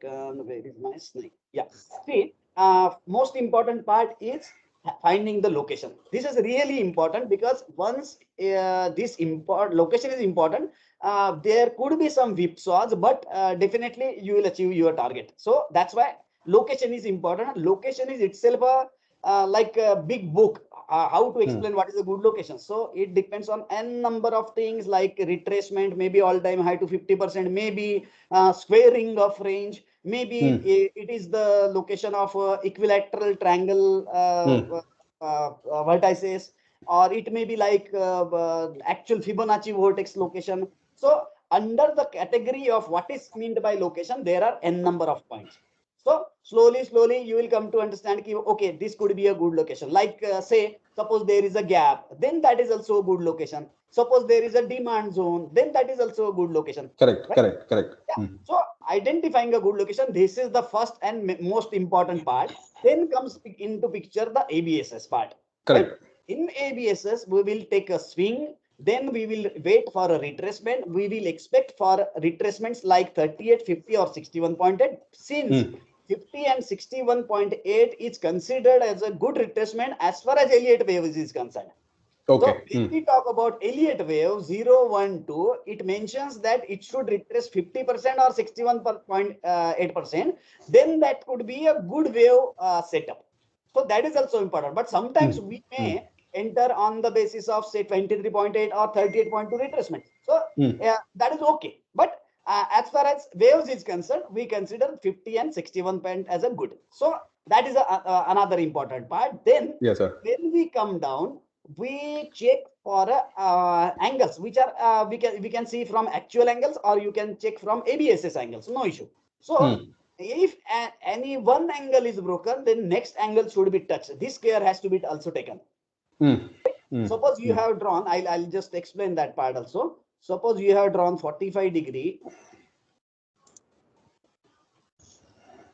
Where is my snake? Yeah. See, most important part is finding the location. This is really important because once this location is important, there could be some whipsaws, but definitely you will achieve your target. So that's why location is important. Location is itself a like a big book. How to Hmm. explain what is a good location? So it depends on n number of things like retracement, maybe all time high to 50%, maybe squaring of range, maybe Hmm. it is the location of equilateral triangle Hmm. vertices, or it may be like actual Fibonacci vortex location. So under the category of what is meant by location, there are n number of points. So slowly you will come to understand ki, okay, this could be a good location. Like say, suppose there is a gap, then that is also a good location. Suppose there is a demand zone, then that is also a good location, Correct. right? Correct. Correct. Yeah. Hmm. So identifying a good location, this is the first and most important part. Then comes into picture the ABSS part, right? Correct. In ABSS, we will take a swing. Then we will wait for a retracement. We will expect for retracements like 38, 50 or 61.8. Since Hmm. 50 and 61.8 is considered as a good retracement as far as Elliott wave is concerned. So Okay. when Hmm. we talk about Elliott wave 0, 1, 2, it mentions that it should retrace 50% or 61.8%. Then that could be a good wave setup. So that is also important. But Hmm. sometimes we Hmm. may enter on the basis of say 23.8 or 38.2 retracement. So Hmm. that is okay. But as far as waves is concerned, we consider 50 and 61 point as a good. So that is another important part. Then Yes, sir. when we come down, we check for angles which are we can see from actual angles, or you can check from ABSS angles, no issue. So Hmm. if any one angle is broken, then next angle should be touched. This care has to be also taken. Hmm. Hmm. Suppose you Hmm. have drawn, I'll just explain that part also. Suppose you have drawn 45-degree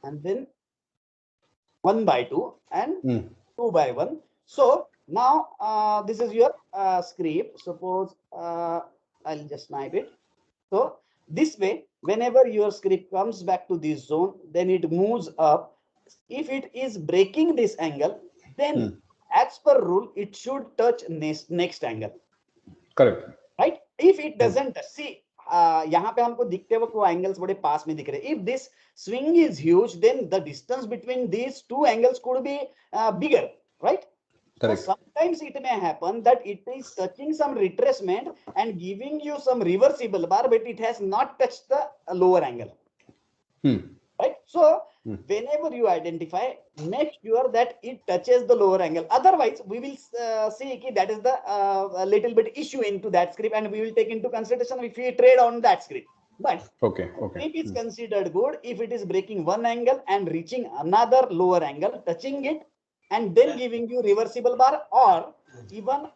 and then 1/2 and Hmm. 2/1. So now this is your script. Suppose I'll just snipe it. So this way, whenever your script comes back to this zone, then it moves up. If it is breaking this angle, then Hmm. as per rule, it should touch next angle, Correct. right? If it Hmm. doesn't, see, यहाँ पे हमको दिखते वक्त वो angles बड़े पास में दिख रहे. If this swing is huge, then the distance between these two angles could be bigger, right? So Correct. sometimes it may happen that it is touching some retracement and giving you some reversible bar, but it has not touched the lower angle, Hmm. right? So Hmm. whenever you identify, make sure that it touches the lower angle. Otherwise, we will see that is the a little bit issue into that script, and we will take into consideration if we trade on that script. But Okay. Okay. script is Hmm. considered good if it is breaking one angle and reaching another lower angle, touching it, and then giving you reversible bar, or even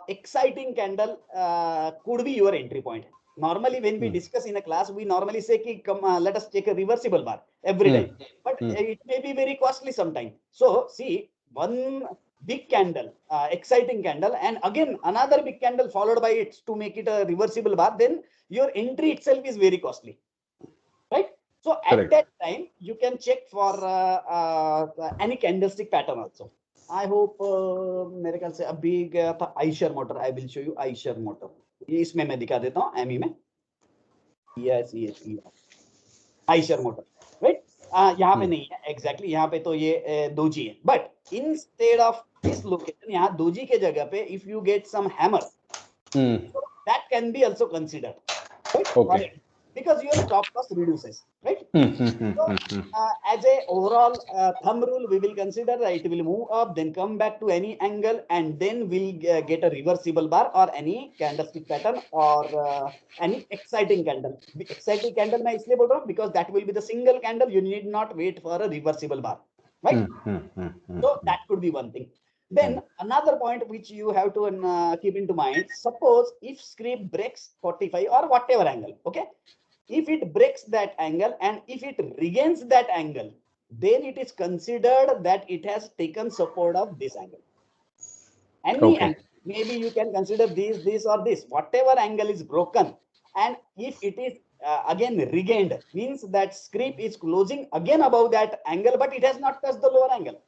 exciting candle could be your entry point. Normally, when we Hmm. discuss in a class, we normally say, ki, come, let us take a reversible bar every Hmm. time. But Hmm. it may be very costly sometimes. So, see, one big candle, exciting candle, and again another big candle followed by it to make it a reversible bar, then your entry itself is very costly, right? So at Correct. that time, you can check for any candlestick pattern also. I hope मेरे ख्याल से अभी गया था Eicher motor. I will show you Eicher motor. इसमें मैं दिखा देता हूँ एमी में. Yes yes Eicher motor, right. यहाँ पे Hmm. नहीं है एग्जैक्टली, यहाँ पे तो ये दोजी है. But instead of this location, यहाँ दोजी के जगह पे if you get some hammer, Hmm. so that can be also considered, right? Okay. Because your stop loss reduces, right? Hmm. Hmm. Hmm. So, Hmm. Hmm. as a overall thumb rule, we will consider that it will move up, then come back to any angle, and then we'll get a reversible bar or any candlestick pattern, or any exciting candle. Exciting candle मैं इसलिए बोल रहा हूँ because that will be the single candle. You need not wait for a reversible bar, right? Hmm. Hmm. Hmm. Hmm. So that could be one thing. Hmm. Then another point which you have to keep into mind, suppose if script breaks 45 or whatever angle, okay? If it breaks that angle and if it regains that angle, then it is considered that it has taken support of this angle. Any Okay. angle, maybe you can consider this or this, whatever angle is broken. And if it is again regained, means that script is closing again above that angle, but it has not touched the lower angle.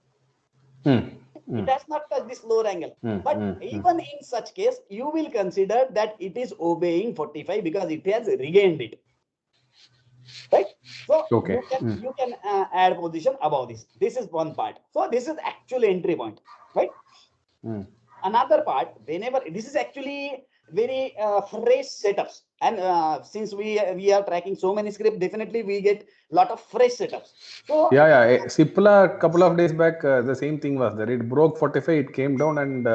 It has not touched this lower angle. But even in such case, you will consider that it is obeying 45 because it has regained it. Right? So Okay. you can add position above this. This is one part. So this is actually entry point, right? Another part, whenever this is actually very fresh setups, and since we are tracking so many scripts, definitely we get lot of fresh setups. So Yeah. Sipla, couple of days back, the same thing was there. It broke 45, it came down, and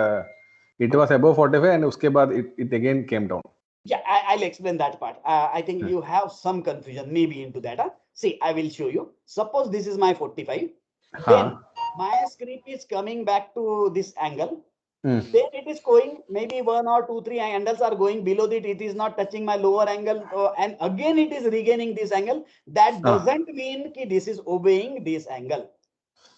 it was above 45, and uske baad it again came down. yeah, I'll explain that part. I think you have some confusion maybe into that. See, I will show you. Suppose this is my 45. Then my script is coming back to this angle. Then it is going maybe 1 or 2, 3 angles are going below it. It is not touching my lower angle, and again it is regaining this angle. That doesn't mean that this is obeying this angle.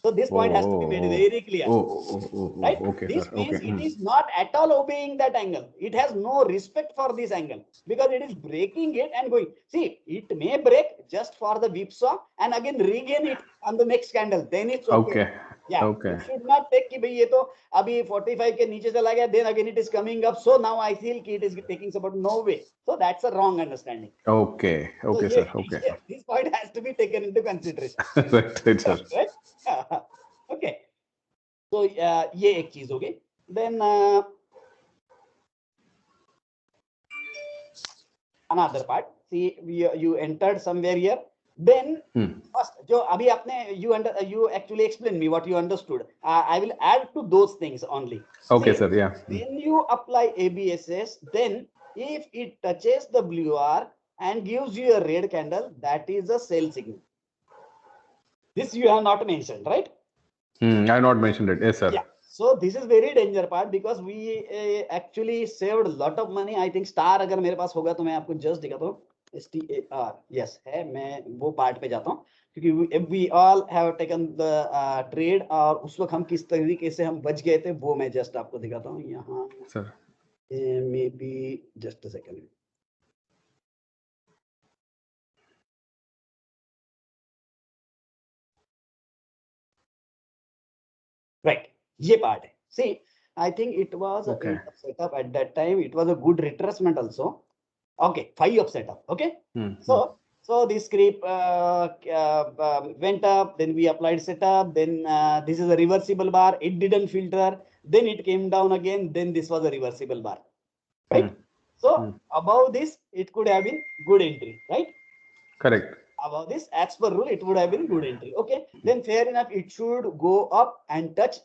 So this point has to be made very clear. Right? Okay, This sir. means Okay. it is not at all obeying that angle. It has no respect for this angle because it is breaking it and going. See, it may break just for the whipsaw and again regain it on the next candle. Then it's okay. Yeah, Okay. you should not take कि भाई ये तो अभी 45 के नीचे चला गया, then again it is coming up. So now I feel कि it is taking support. No way. So that's a wrong understanding. Okay, So sir. Okay. this point has to be taken into consideration. Right, sir. Right? Okay. So ये एक चीज हो गई. Then another part. See, you entered somewhere here. Then first, जो अभी आपने you actually explain me what you understood. I will add to those things only. Okay, See, sir. Yeah. when you apply ABSS, then if it touches the blue R and gives you a red candle, that is a sell signal. This you have not mentioned, right? I have not mentioned it. Yes, sir. Yeah. So this is very danger part because we actually saved a lot of money. I think star अगर मेरे पास होगा तो मैं आपको just दिखाता हूँ. STAR, yes है, मैं वो part पे जाता हूँ क्योंकि we all have taken the trade और उस वक्त हम किस तरीके से हम बच गए थे वो मैं just आपको दिखाता हूँ यहाँ. Sir. Maybe just a second. Right, ये part है. See, I think it was a 8 of setup at that time. It was a good retracement also. Okay, 5 of setup. Okay. So this script went up, then we applied setup, then this is a reversible bar. It didn't filter, then it came down again, then this was a reversible bar. Right? So above this, it could have been good entry, right? Correct. Above this, as per rule, it would have been good entry. Okay, then fair enough, it should go up and touch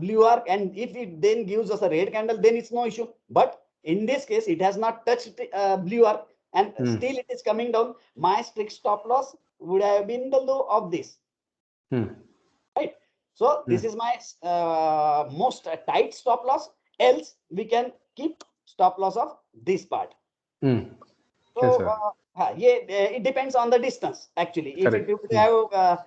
blue arc, and if it then gives us a red candle, then it's no issue. But in this case, it has not touched blue arc, and still it is coming down. My strict stop loss would have been the low of this. Right? So this is my most tight stop loss. Else we can keep stop loss of this part. So it depends on the distance actually. If you would have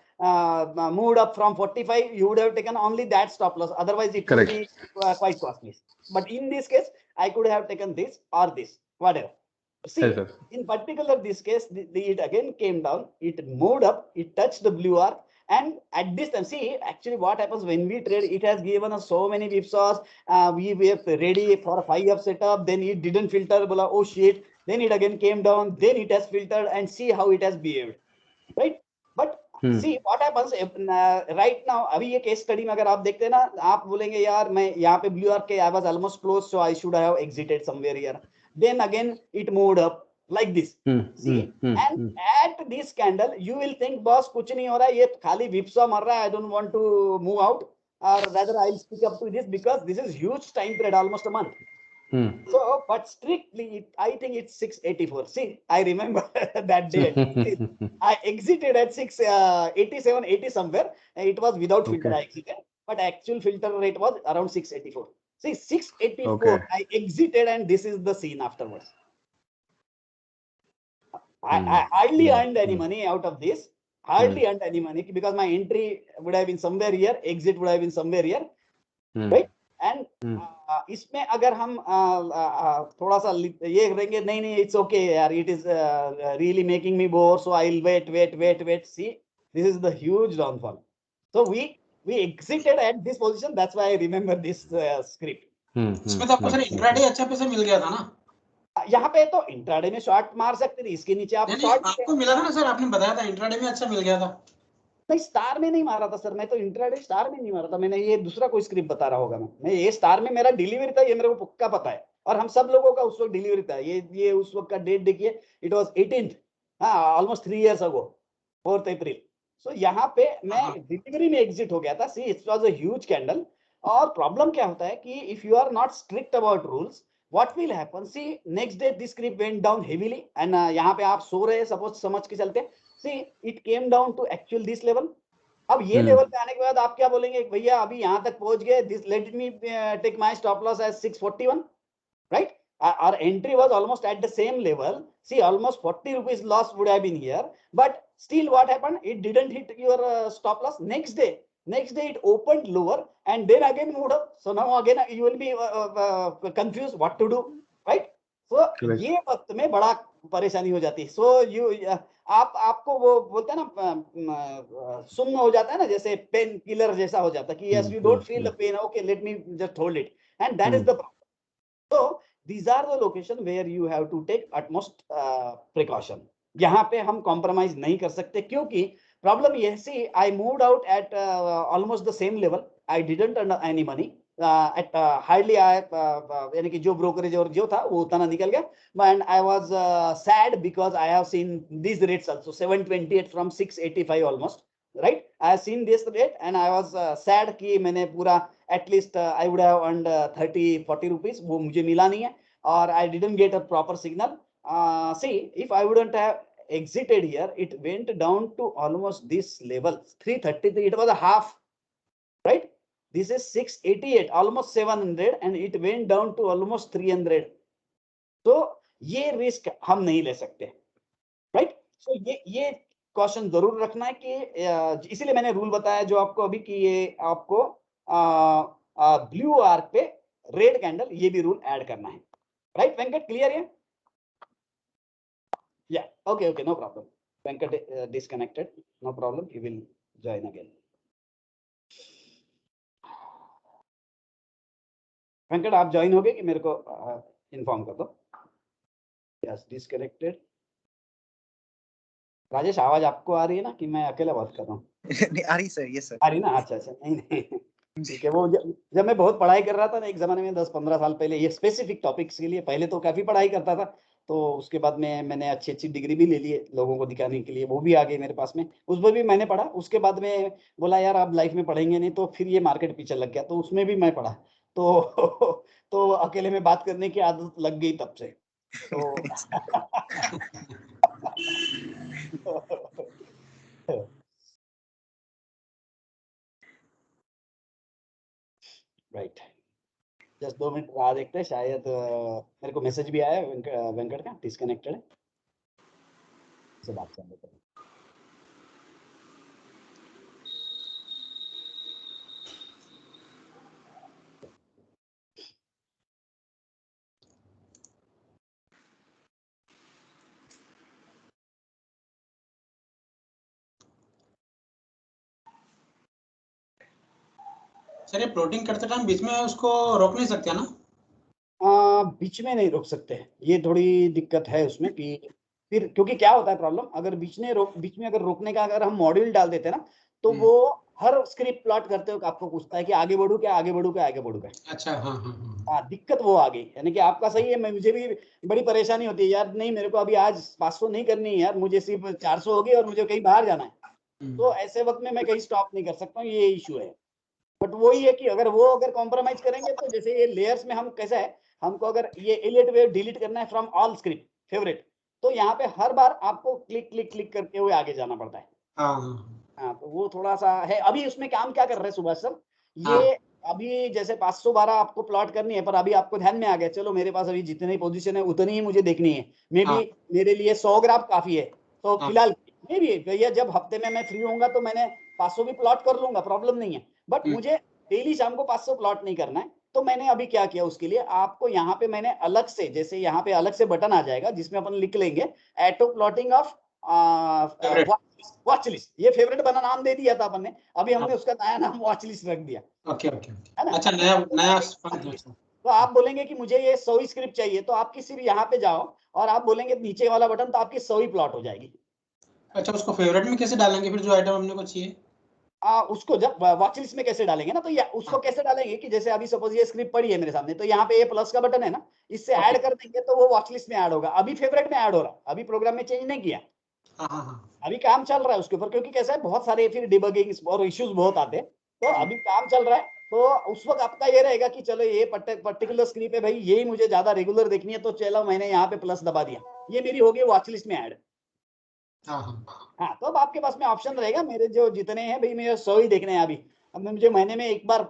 moved up from 45, you would have taken only that stop loss. Otherwise, it would be quite costly. But in this case, I could have taken this or this, whatever. See, in particular this case, it again came down. It moved up. It touched the blue arc. And at this time, see, actually what happens when we trade, it has given us so many whipsaws. We were ready for a 5 of setup. Then it didn't filter. Bola, oh shit. Then it again came down. Then it has filtered and see how it has behaved. Right? But see what happens right now. अभी ये case study में अगर आप देखते हैं ना, आप बोलेंगे यार मैं यहाँ पे blue arc के I was almost close, so I should have exited somewhere here. Then again it moved up like this. See, and at this candle you will think boss कुछ नहीं हो रहा है, ये खाली whipsaw मर रहा है, I don't want to move out, or rather I'll stick up to this because this is huge time period, almost a month. So, but strictly, I think it's 684. See, I remember that day. I exited at 687, 80 somewhere. It was without filter. I exited, but actual filter rate was around 684. See, 684. I exited, and this is the scene afterwards. I hardly earned any money out of this. Hardly earned any money because my entry would have been somewhere here, exit would have been somewhere here, right? And इसमें अगर हम थोड़ा सा ये करेंगे, नहीं नहीं it's okay यार, it is really making me bore, so I will wait, see this is the huge downfall. So we exited at this position. That's why I remember this script. इसमें तो आपको सर इंट्राडे अच्छा पैसा मिल गया था ना? यहाँ पे तो इंट्राडे में शॉर्ट मार सकते थे, इसके नीचे आप शॉर्ट. आपको मिला था ना सर, आपने बताया था इंट्राडे में अच्छा मिल गया था. नहीं, स्टार में नहीं मारा था सर, मैं तो इंट्राडे स्टार में नहीं मारा था. मैंने ये दूसरा कोई स्क्रिप्ट बता रहा होगा. मैं ये स्टार में मेरा डिलीवरी था, ये मेरे को पक्का पता है. और हम सब लोगों का उस वक्त डिलीवरी था. ये उस वक्त का डेट देखिए, इट वाज 18th, हाँ, almost 3 years ago, 4th April. So यहाँ पे मैं डिलीवरी में एग्जिट हो गया था. See it was a huge candle. और प्रॉब्लम क्या होता है कि if you are not strict about rules, what will happen, see next day this script went down heavily. And यहाँ पे आप सो रहे, सपोज समझ के चलते, see it came down to actual this level. अब ये लेवल पे आने के बाद आप क्या बोलेंगे, भैया अभी यहाँ तक पहुंच गए, this let me take my stop loss as 641, right? Our entry was almost at the same level. See, almost 40 rupees loss would have been here, but still what happened, it didn't hit your stop loss. Next day it opened lower and then again moved up. So now again you will be confused what to do, right? So ये वक्त में बड़ा परेशानी हो जाती है. So you आपको वो बोलते हैं ना, सुन्न हो जाता है ना, जैसे पेन किलर जैसा हो जाता है कि yes, you don't feel the pain, okay, let me just hold it, and that is the problem. So these are the location where you have to take utmost precaution. यहाँ पे हम compromise नहीं कर सकते, क्योंकि problem ये है, see, I moved out at almost the same level. I didn't earn any money. At hardly यानी कि जो brokerage और जो था वो उतना निकल गया. And I was sad because I have seen these rates also, 728 from 685 almost. Right? I have seen this rate and I was sad कि मैंने पूरा at least I would have earned 30-40 rupees, वो मुझे मिला नहीं है, और I didn't get a proper signal. See, if I wouldn't have exited here, it went down to almost this level, 333. It was a half, right? This is 688, almost 700, and it went down to almost 300. So ये risk हम नहीं ले सकते, right? सो ये question जरूर रखना है कि इसीलिए मैंने रूल बताया जो आपको अभी, कि ये आपको ब्लू आर्क पे रेड कैंडल, ये भी रूल ऐड करना है, राइट? वेंकट, क्लियर है? या okay, no problem. Venkat disconnected, no problem, he will join again. Venkat आप ज्वाइन हो गए कि मेरे को इन्फॉर्म कर दो. Yes, disconnected. राजेश, आवाज आपको आ रही है ना कि मैं अकेला बात कर रहा हूँ? नहीं आ रही सर, यस सर. आ रही ना? अच्छा, नहीं ठीक है. वो जब मैं बहुत पढ़ाई कर रहा था ना एक जमाने में, 10-15 साल पहले, ये स्पेसिफिक टॉपिक्स के लिए, पहले तो काफी पढ़ाई करता था, तो उसके बाद में मैंने अच्छी डिग्री भी ले ली है लोगों को दिखाने के लिए, वो भी आ गई मेरे पास में, उस पर भी मैंने पढ़ा. उसके बाद में बोला यार अब लाइफ में पढ़ेंगे नहीं, तो फिर ये मार्केट पीछे लग गया, तो उसमें भी मैं पढ़ा. तो अकेले में बात करने की आदत लग गई तब से. तो राइट, जस्ट 2 मिनट राह देखते हैं, शायद मेरे को मैसेज भी आया वेंकट का, डिस्कनेक्टेड है, से बात कर लेते हैं. सर ये प्लॉटिंग करते टाइम बीच में उसको रोक नहीं सकते ना? बीच में नहीं रोक सकते, ये थोड़ी दिक्कत है उसमें कि फिर, क्योंकि क्या होता है प्रॉब्लम, अगर बीच में अगर रोकने का अगर हम मॉड्यूल डाल देते हैं ना, तो वो हर स्क्रिप्ट प्लॉट करते हुए आपको पूछता है कि आगे बढ़ू क्या, आगे बढ़ू क्या, आगे बढ़ू क्या. अच्छा, हाँ, दिक्कत वो आ गई. यानी कि आपका सही है, मुझे भी बड़ी परेशानी होती है यार, नहीं मेरे को अभी आज 500 नहीं करनी है यार, मुझे सिर्फ 400 होगी और मुझे कहीं बाहर जाना है, तो ऐसे वक्त में मैं कहीं स्टॉप नहीं कर सकता हूँ, ये इशू है. बट वही है कि अगर कॉम्प्रोमाइज करेंगे, तो जैसे ये लेयर्स में हम कैसा है, हमको अगर ये एलिट वेव डिलीट करना है फ्रॉम ऑल स्क्रिप्ट फेवरेट, तो यहाँ पे हर बार आपको क्लिक करके हुए आगे जाना पड़ता है. हाँ, तो वो थोड़ा सा है. अभी उसमें काम क्या कर रहे हैं सुभाष सर, ये अभी जैसे 512 आपको प्लॉट करनी है, पर अभी आपको ध्यान में आ गया, चलो मेरे पास अभी जितनी पोजीशन है उतनी ही मुझे देखनी है, मे बी मेरे लिए 100 ग्राफ काफी है, तो फिलहाल मे बी भैया जब हफ्ते में मैं फ्री होऊंगा तो मैंने 500 भी प्लॉट कर लूंगा, प्रॉब्लम नहीं है. बट मुझे डेली शाम को 500 प्लॉट नहीं करना है, तो मैंने अभी क्या किया उसके लिए, आपको यहाँ पे मैंने अलग से, जैसे यहाँ पे अलग से बटन आ जाएगा जिसमें अपन लिख लेंगे auto plotting of Favorite. Watch list. ये फेवरेट बना नाम दे दिया था अपन ने, अभी हमने हाँ। उसका नया नाम वॉच लिस्ट रख दिया, ओके ओके है ना। अच्छा, नया नया तो आप बोलेंगे कि मुझे ये 100 स्क्रिप्ट चाहिए, तो आप किसी भी यहाँ पे जाओ और आप बोलेंगे नीचे वाला बटन, तो आपकी 100 प्लॉट हो जाएगी। अच्छा, उसको फेवरेट में कैसे डालेंगे फिर जो आइटम हमने को चाहिए? उसको जब वॉच लिस्ट में कैसे डालेंगे ना, तो या उसको कैसे डालेंगे कि जैसे अभी सपोज ये स्क्रिप्ट पड़ी है मेरे सामने, तो यहाँ पे ये प्लस का बटन है ना, इससे Okay. ऐड कर देंगे तो वो वॉच लिस्ट में ऐड होगा। अभी फेवरेट में ऐड हो रहा है, अभी प्रोग्राम में चेंज नहीं किया, हाँ हाँ हाँ। अभी काम चल रहा है उसके ऊपर, क्योंकि कैसा है बहुत सारे फिर डिबगिंग और इश्यूज बहुत आते हैं, तो अभी काम चल रहा है। तो उस वक्त आपका ये रहेगा कि चलो ये पर्टिकुलर स्क्रिप्ट है भाई, यही मुझे ज्यादा रेगुलर देखनी है, तो चलो मैंने यहाँ पे प्लस दबा दिया, ये मेरी हो गई वॉच लिस्ट में ऐड। हाँ हाँ हाँ, तो अब आपके पास में ऑप्शन रहेगा, मेरे जो जितने हैं भाई, मेरे 100 ही देखने हैं अभी, अब मुझे महीने में एक बार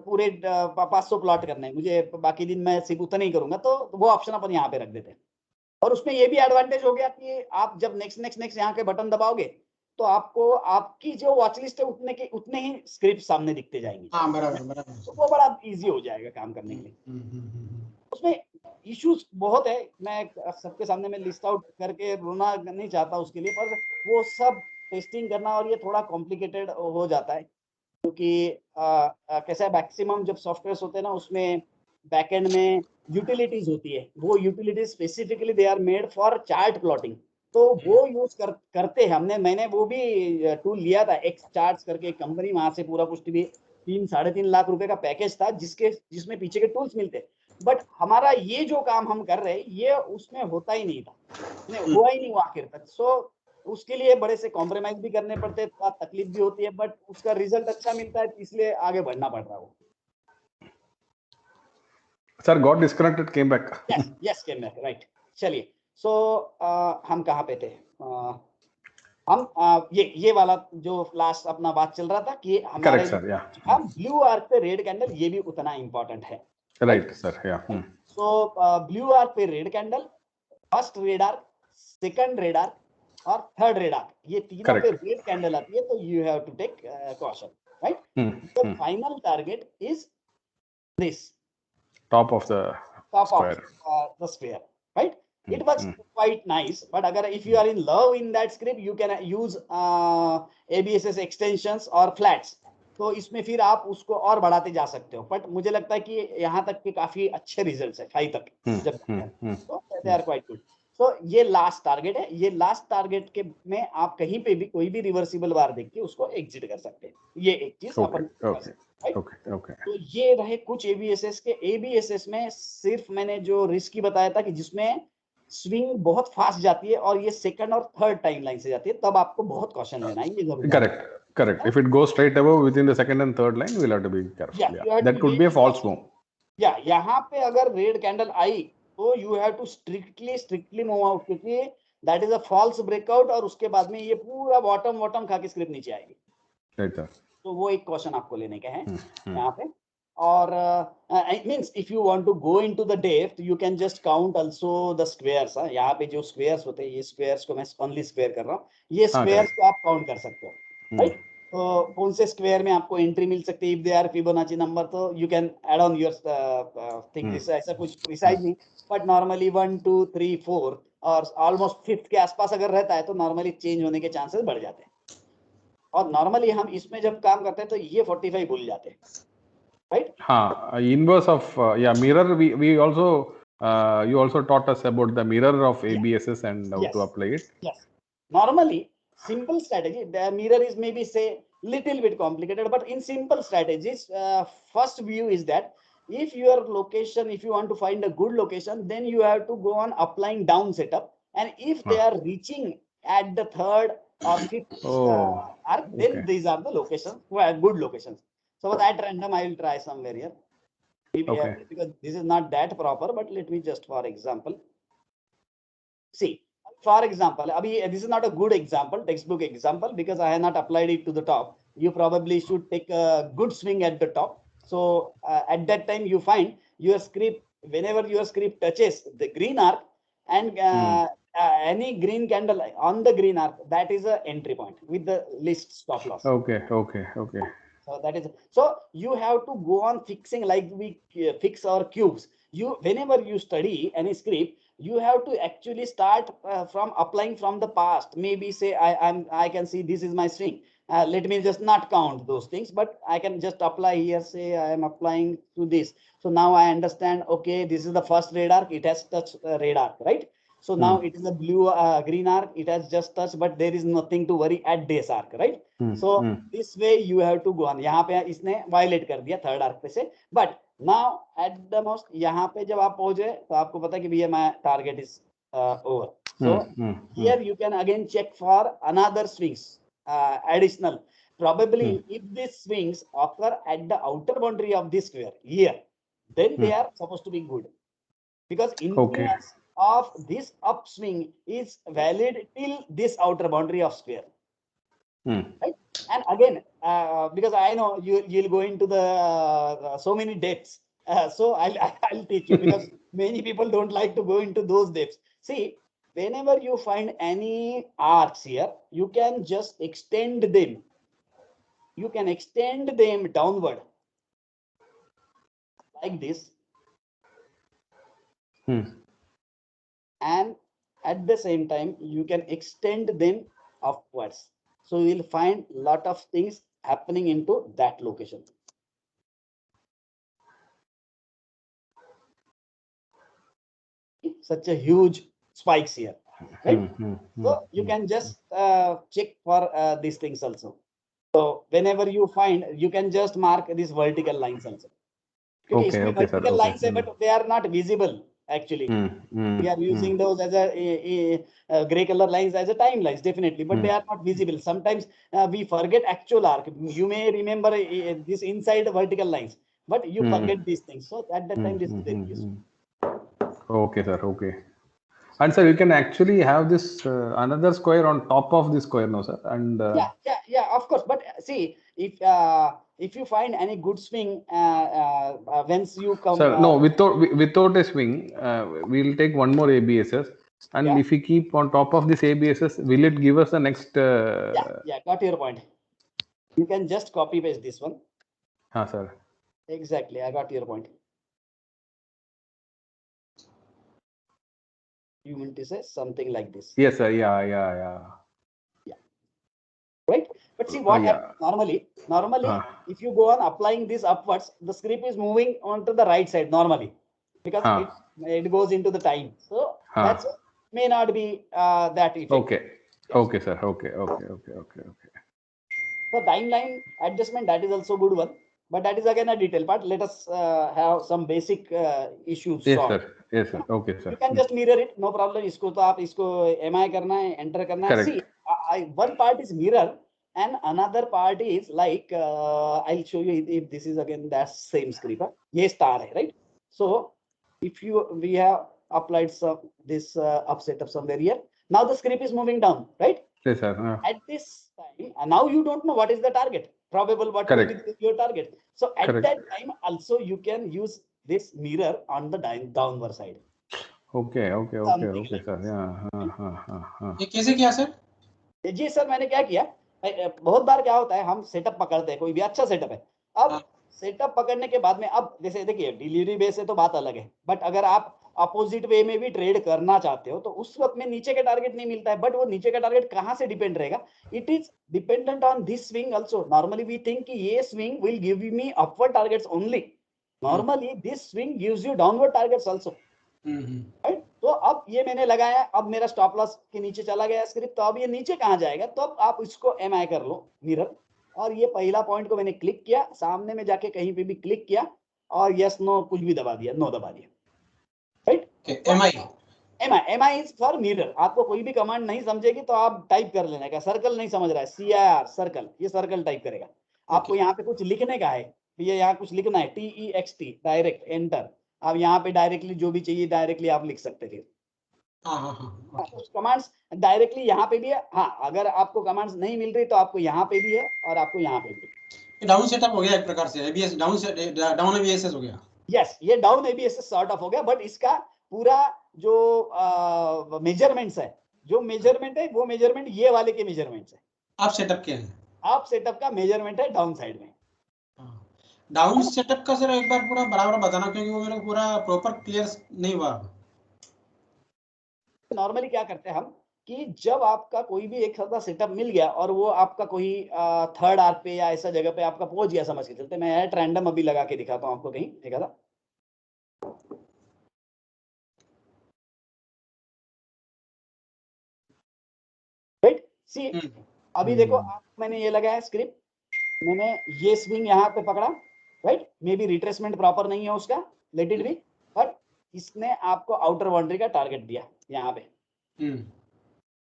पूरे 500 प्लॉट करने हैं मुझे, बाकी दिन मैं सिर्फ उतना ही करूंगा, तो वो ऑप्शन अपन यहाँ पे रख देते हैं। और उसमें ये भी एडवांटेज हो गया कि आप जब नेक्स्ट नेक्स्ट नेक्स्ट यहाँ के बटन दबाओगे, तो आपको आपकी जो वॉच लिस्ट है उतने ही स्क्रिप्ट सामने दिखते जाएंगे, हाँ, बराबर बराबर। तो वो बड़ा इजी हो जाएगा काम करने के लिए। उसमें इश्यूज बहुत है, मैं सबके सामने में लिस्ट आउट करके रोना नहीं चाहता उसके लिए, पर वो सब टेस्टिंग करना और ये थोड़ा कॉम्प्लिकेटेड हो जाता है, क्योंकि कैसा है, मैक्सिमम जब सॉफ्टवेयर होते हैं ना, उसमें बैकएंड में यूटिलिटीज होती है, वो utilities specifically they are made for chart plotting, तो वो यूज करते हैं हमने, मैंने वो भी टूल लिया था एक्स चार्ट्स करके एक कंपनी, वहां से पूरा कुछ भी 3-3.5 लाख रुपए का पैकेज था, जिसमें पीछे के टूल्स मिलते। बट हमारा ये जो काम हम कर रहे हैं ये उसमें होता ही नहीं था, हुआ ही नहीं वो आखिर तक। सो उसके लिए बड़े से कॉम्प्रोमाइज भी करने पड़ते हैं, थोड़ा तकलीफ भी होती है, बट उसका रिजल्ट अच्छा मिलता है, इसलिए आगे बढ़ना पड़ रहा है। Sir got disconnected, came back. Yes came back, right. चलिए, सो हम कहाँ पे थे? हम ये वाला जो लास्ट अपना बात चल रहा था कि हमारे Correct, sir. Yeah. हम ब्लू आर्क पे रेड कैंडल, ये भी उतना इंपॉर्टेंट है। Right, sir. Yeah. So blue arc पे red candle, first red arc, second red arc और थर्ड रेड आर्क, ये तीनों पे रेड कैंडल आती है, तो you have to take caution, right. The final target is this, Top of the square. the square, right? It was quite nice, but agar if you are in love in that script, you can use ABSS extensions or flats, तो इसमें फिर आप उसको और बढ़ाते जा सकते हो। बट मुझे लगता है कि यहाँ तक के काफी अच्छे रिजल्ट्स है 5 तक, जब तो दे आर क्वाइट गुड। तो ये लास्ट टारगेट है, ये लास्ट टारगेट के में आप कहीं पे भी कोई भी रिवर्सिबल बार देख के उसको एग्जिट कर सकते हैं, ये एक चीज अपन ओके। तो ये रहे कुछ एबीएसएस के। एबीएसएस में सिर्फ मैंने जो रिस्की बताया था कि जिसमें स्विंग बहुत फास्ट जाती है और ये सेकंड और थर्ड टाइमलाइन से जाती है, तब आपको बहुत कॉशन लेना है, ये जरूर। Correct. If it goes straight above within the second and third line, we'll have to be careful. Yeah. That could be a false move. यहाँ पे अगर रेड कैंडल आई तो you have to strictly move out, क्योंकि that is a false breakout, और उसके बाद में ये पूरा बॉटम खा के स्क्रिप्ट नीचे आएगी। Right, sir. तो वो एक क्वेश्चन आपको लेने का है यहाँ पे। और means if you want to go into the depth, you can just count also the squares. यहाँ पे जो स्क्वायर्स होते हैं, ये स्क्वायर्स को मैं ओनली स्क्वायर कर रहा हूँ, ये स्क्वायर्स को आप काउंट कर सकते हो, राइट। तो कौन से स्क्वायर में आपको एंट्री मिल सकती है, if they are Fibonacci number, तो you can add on your thing. ऐसा कुछ प्रिसाइज नहीं, बट नॉर्मली 1 2 3 4 और ऑलमोस्ट 5th के आसपास अगर रहता है तो नॉर्मली चेंज होने के चांसेस बढ़ जाते हैं। और नॉर्मली हम इसमें जब काम करते हैं तो ये 45 भूल जाते हैं, right? Inverse of mirror. We also you also taught us about the mirror of ABSS and how to apply it. Yes. Normally, simple strategy. The mirror is maybe say little bit complicated, but in simple strategies, first view is that if your location, if you want to find a good location, then you have to go on applying down setup, and if they are reaching at the 3rd or 5th arc, then these are the locations who are good locations. So at random, I will try somewhere here. Because this is not that proper, but let me just, for example, see. For example, this is not a good example, textbook example, because I have not applied it to the top. You probably should take a good swing at the top. So at that time, you find your script, whenever your script touches the green arc and any green candle on the green arc, that is a entry point with the list stop loss. Okay. So that is, so you have to go on fixing like we fix our cubes. You, whenever you study any script, you have to actually start from applying from the past. Maybe say I can see this is my swing. Let me just not count those things, but I can just apply here. Say I am applying to this. So now I understand. Okay, this is the first red arc. It has touched red arc, right? So now it is a blue green arc. It has just touched, but there is nothing to worry at this arc, right? So this way you have to go on. यहाँ पे इसने violate कर दिया third arc पे से, but now at the most यहाँ पे जब आप पहुंचे तो आपको पता है कि भैया my target is over. So here you can again check for another swings additional. Probably if these swings occur at the outer boundary of this square here, then they are supposed to be good, because influence of this upswing is valid till this outer boundary of square. Right? And again, because I know you'll go into the so many depths, so I'll teach you, because many people don't like to go into those depths. See, whenever you find any arcs here, you can just extend them. You can extend them downward like this. And at the same time, you can extend them upwards. So you will find a lot of things happening into that location. Such a huge spikes here, right? So you can just check for these things also. So whenever you find, you can just mark these vertical lines also. Okay, vertical lines, but they are not visible actually. We are using those as a gray color lines as a timelines, definitely, but they are not visible. Sometimes we forget actual arc. You may remember this inside vertical lines, but you forget these things. So at that time, this is very useful. Okay, sir. Okay. And sir, you can actually have this another square on top of this square, no, sir? And yeah, of course. But see, if you find any good swing, once you come, sir, no, without a swing, we'll take one more ABSS, and if we keep on top of this ABSS, will it give us the next? Yeah, got your point. You can just copy paste this one. Sir. Exactly, I got your point. You mean to say something like this? Yes, sir. Yeah. Right, but see what happens normally if you go on applying this upwards, the script is moving onto the right side normally, because it goes into the time. So that's may not be that effective. Okay, sir. Okay. So timeline adjustment, that is also good one, but that is again a detail part. Let us have some basic issues solved. Yes, sir. Okay, sir. You can just mirror it, no problem. इसको तो आप इसको MI करना है, enter करना है. See, one part is mirror and another part is like I'll show you if this is again that same script. ये star है, right? So if we have applied this up setup somewhere here. Now the script is moving down, right? Yes, sir. At this time, now you don't know what is the target, probable what will be your target. So at that time also you can use this mirror on the downward side. Okay, sir. ये कैसे किया sir? जी sir, मैंने क्या किया, बहुत बार क्या होता है, हम सेटअप पकड़ते हैं, कोई भी अच्छा सेटअप है. अब सेटअप पकड़ने के बाद में, अब जैसे देखिए डिलीवरी बेस है तो बात अलग है, बट अगर आप अपोजिट वे में भी ट्रेड करना चाहते हो तो उस वक्त में नीचे का टारगेट नहीं मिलता है. बट वो नीचे का टारगेट कहां से डिपेंड रहेगा? It is dependent on this swing also. Normally we think कि ये swing will give me upward targets only. Normally this swing gives you downward targets also, right? तो अब ये मैंने लगाया, अब मेरा स्टॉप लॉस के नीचे चला गया स्क्रिप्ट, तो अब ये नीचे कहां जाएगा? तो अब आप इसको MI कर लो मिरर, और ये पहला पॉइंट को मैंने क्लिक किया, सामने में जाके कहीं पे भी क्लिक किया और यस नो कुछ भी दबा दिया, नो दबा दिया, right? MI is for mirror. आपको कोई भी कमांड नहीं समझेगी तो आप टाइप कर लेने का. सर्कल नहीं समझ रहा है, CIR सर्कल, ये सर्कल टाइप करेगा. आपको यहाँ पे कुछ लिखने का है, ये यहाँ कुछ लिखना है, TEXT डायरेक्ट एंटर. आप यहाँ पे डायरेक्टली जो भी चाहिए डायरेक्टली आप लिख सकते थे. कुछ कमांड्स डायरेक्टली यहाँ पे भी है. अगर आपको कमांड्स नहीं मिल रही तो आपको यहाँ पे भी है और आपको यहाँ पे भी. डाउन सेटअप हो गया एक प्रकार से, ABS डाउन ABSS हो गया. यस, ये डाउन ABSS सॉर्ट ऑफ हो गया, बट इसका पूरा जो मेजरमेंट्स है, जो मेजरमेंट है वो मेजरमेंट ये वाले के मेजरमेंट्स है. आप सेटअप के हैं, आप सेटअप का मेजरमेंट है डाउन साइड में. डाउन सेटअप का सर एक बार पूरा बराबर बताना, क्योंकि वो मेरे को पूरा प्रॉपर क्लियर नहीं हुआ। नॉर्मली क्या करते हैं हम कि जब आपका कोई भी एक साथ सेटअप मिल गया और वो आपका कोई थर्ड आर्क पे या ऐसा जगह पे आपका पहुंच गया, समझ के चलते, मैं एट रैंडम अभी लगा के दिखाता हूँ आपको कहीं देखा था। राइट सी, अभी देखो मैंने ये लगाया स्क्रिप्ट, मैंने ये स्विंग यहाँ पे पकड़ा, right, may be retracement proper नहीं है उसका, लेट इट बी, बट इसने आपको आउटर बाउंड्री का टारगेट दिया यहाँ पे।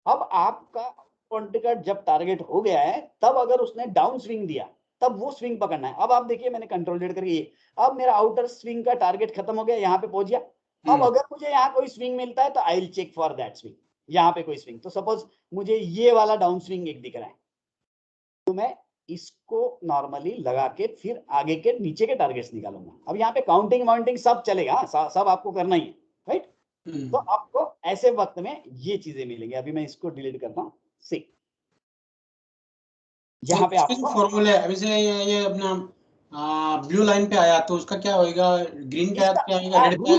अब आपका बाउंड्री का जब टारगेट हो गया है, तब अगर उसने डाउन स्विंग दिया तब वो स्विंग पकड़ना है। अब आप देखिए मैंने कंट्रोल जेड करके ये, अब मेरा आउटर स्विंग का टारगेट खत्म हो गया, यहाँ पे पहुंच गया। अब अगर मुझे यहाँ कोई स्विंग मिलता है तो I will check for that swing, यहाँ पे कोई स्विंग, तो सपोज मुझे ये वाला डाउन स्विंग एक दिख रहा है, तो मैं इसको नॉर्मली लगा के फिर आगे के नीचे के टारगेट्स निकालूंगा। अब यहाँ पे काउंटिंग वाउंटिंग सब चलेगा, सब आपको करना ही है, राइट। तो आपको ऐसे वक्त में ये चीजें मिलेंगी। अभी मैं इसको डिलीट करता हूँ, सी यहाँ पे आपको फॉर्मूला है। अभी से ये अपना ब्लू लाइन पे आया तो उसका क्या होएगा, ग्रीन पे आया तो क्या होएगा, रेड पे?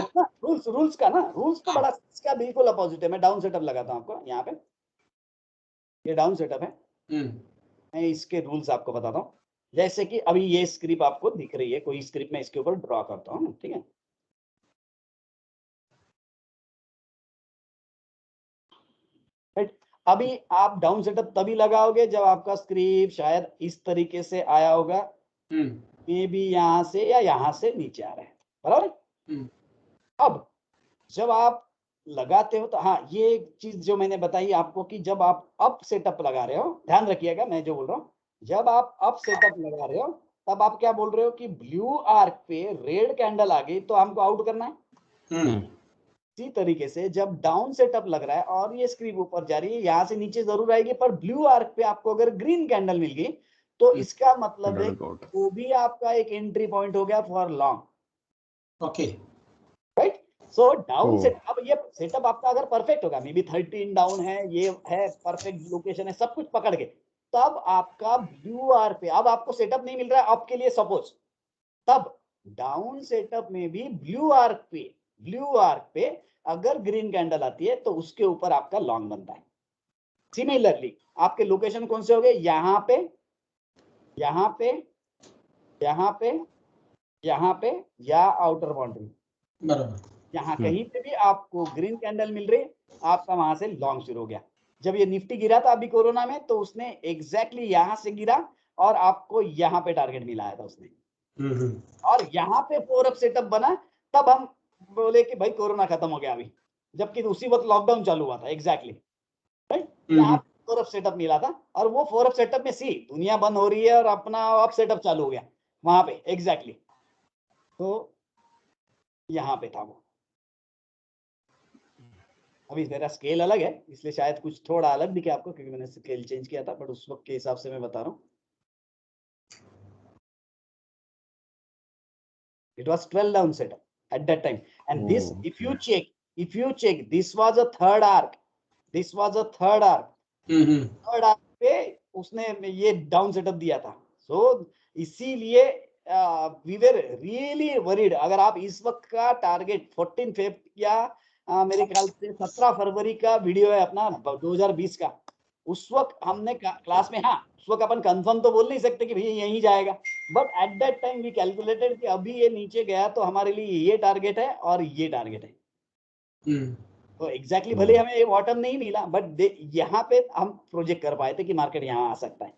रूल्स का ना, रूल्स तो बड़ा इसका बिल्कुल अपोजिट है। मैं डाउन सेटअप लगाता हूँ आपको यहाँ पे, ये डाउन सेटअप है, मैं इसके रूल्स आपको बताता हूँ। जैसे कि अभी ये स्क्रिप्ट आपको दिख रही है, कोई स्क्रिप्ट मैं इसके ऊपर ड्रॉ करता हूँ, ठीक है। अभी आप डाउन सेटअप तभी लगाओगे जब आपका स्क्रिप्ट शायद इस तरीके से आया होगा, मे बी यहाँ से या यहाँ से नीचे आ रहा है, बराबर। अब जब आप लगाते हो तो हाँ, ये एक चीज जो मैंने बताई आपको कि जब आप अप सेटअप लगा रहे हो, ध्यान रखिएगा मैं जो बोल रहा हूँ, जब आप अप सेटअप लगा रहे हो तब आप क्या बोल रहे हो कि ब्लू आर्क पे रेड कैंडल आ गई तो हमको आउट करना है। इसी तरीके से जब डाउन सेटअप लग रहा है और ये स्क्रीन ऊपर जा रही है, यहाँ से नीचे जरूर आएगी, पर ब्लू आर्क पे आपको अगर ग्रीन कैंडल मिल गई तो इसका मतलब है वो भी आपका एक एंट्री पॉइंट हो गया for long. Okay, right. So down set, अब ये सेटअप आपका अगर परफेक्ट होगा, मे बी 13 डाउन है, ये है परफेक्ट लोकेशन है, सब कुछ पकड़ के, तब आपका ब्लू आर पे अब आपको सेटअप नहीं मिल रहा है आपके लिए सपोज, तब डाउन सेटअप में भी ब्लू आर्क पे अगर ग्रीन कैंडल आती है तो उसके ऊपर आपका लॉन्ग बनता है। सिमिलरली आपके लोकेशन कौन से हो गए, यहाँ पे, यहाँ पे, यहाँ पे, यहाँ पे या आउटर बाउंड्री, बराबर। यहाँ कहीं पे भी आपको ग्रीन कैंडल मिल रही, आपका वहां से लॉन्ग शुरू हो गया। जब ये निफ्टी गिरा था अभी कोरोना में, तो उसने एग्जैक्टली यहाँ से गिरा और आपको यहाँ पे टारगेट मिलाया था उसने, और यहाँ पे 4 अप सेटअप बना, तब हम बोले कि भाई कोरोना खत्म हो गया अभी, जबकि उसी वक्त लॉकडाउन चालू हुआ था एग्जैक्टली, राइट। यहाँ 4 अप सेटअप मिला था और वो 4 अप सेटअप में सी दुनिया बंद हो रही है और अपना अप सेटअप चालू हो गया वहां पे एग्जैक्टली, तो यहाँ पे था वो। अभी मेरा स्केल अलग है इसलिए शायद कुछ थोड़ा अलग दिखे आपको, क्योंकि मैंने स्केल चेंज किया था, बट उस वक्त के हिसाब से मैं बता रहा हूँ। It was 12 down setup at that time, and this, if you check, this was a third arc, third arc पे उसने ये डाउन सेटअप दिया था। सो इसीलिए वी वर रियली वरीड। अगर आप इस वक्त का टारगेट 14 फेब या मेरे ख्याल से 17 फरवरी का वीडियो है अपना 2020 का, उस वक्त हमने क्लास में, हाँ उस वक्त अपन कंफर्म तो बोल नहीं सकते कि भैया यहीं जाएगा, but at that time we calculated कि अभी ये नीचे गया तो हमारे लिए ये टारगेट है और ये टारगेट है। तो एग्जैक्टली भले हमें ये बॉटम नहीं मिला, बट यहाँ पे हम प्रोजेक्ट कर पाए थे कि मार्केट यहाँ आ सकता है।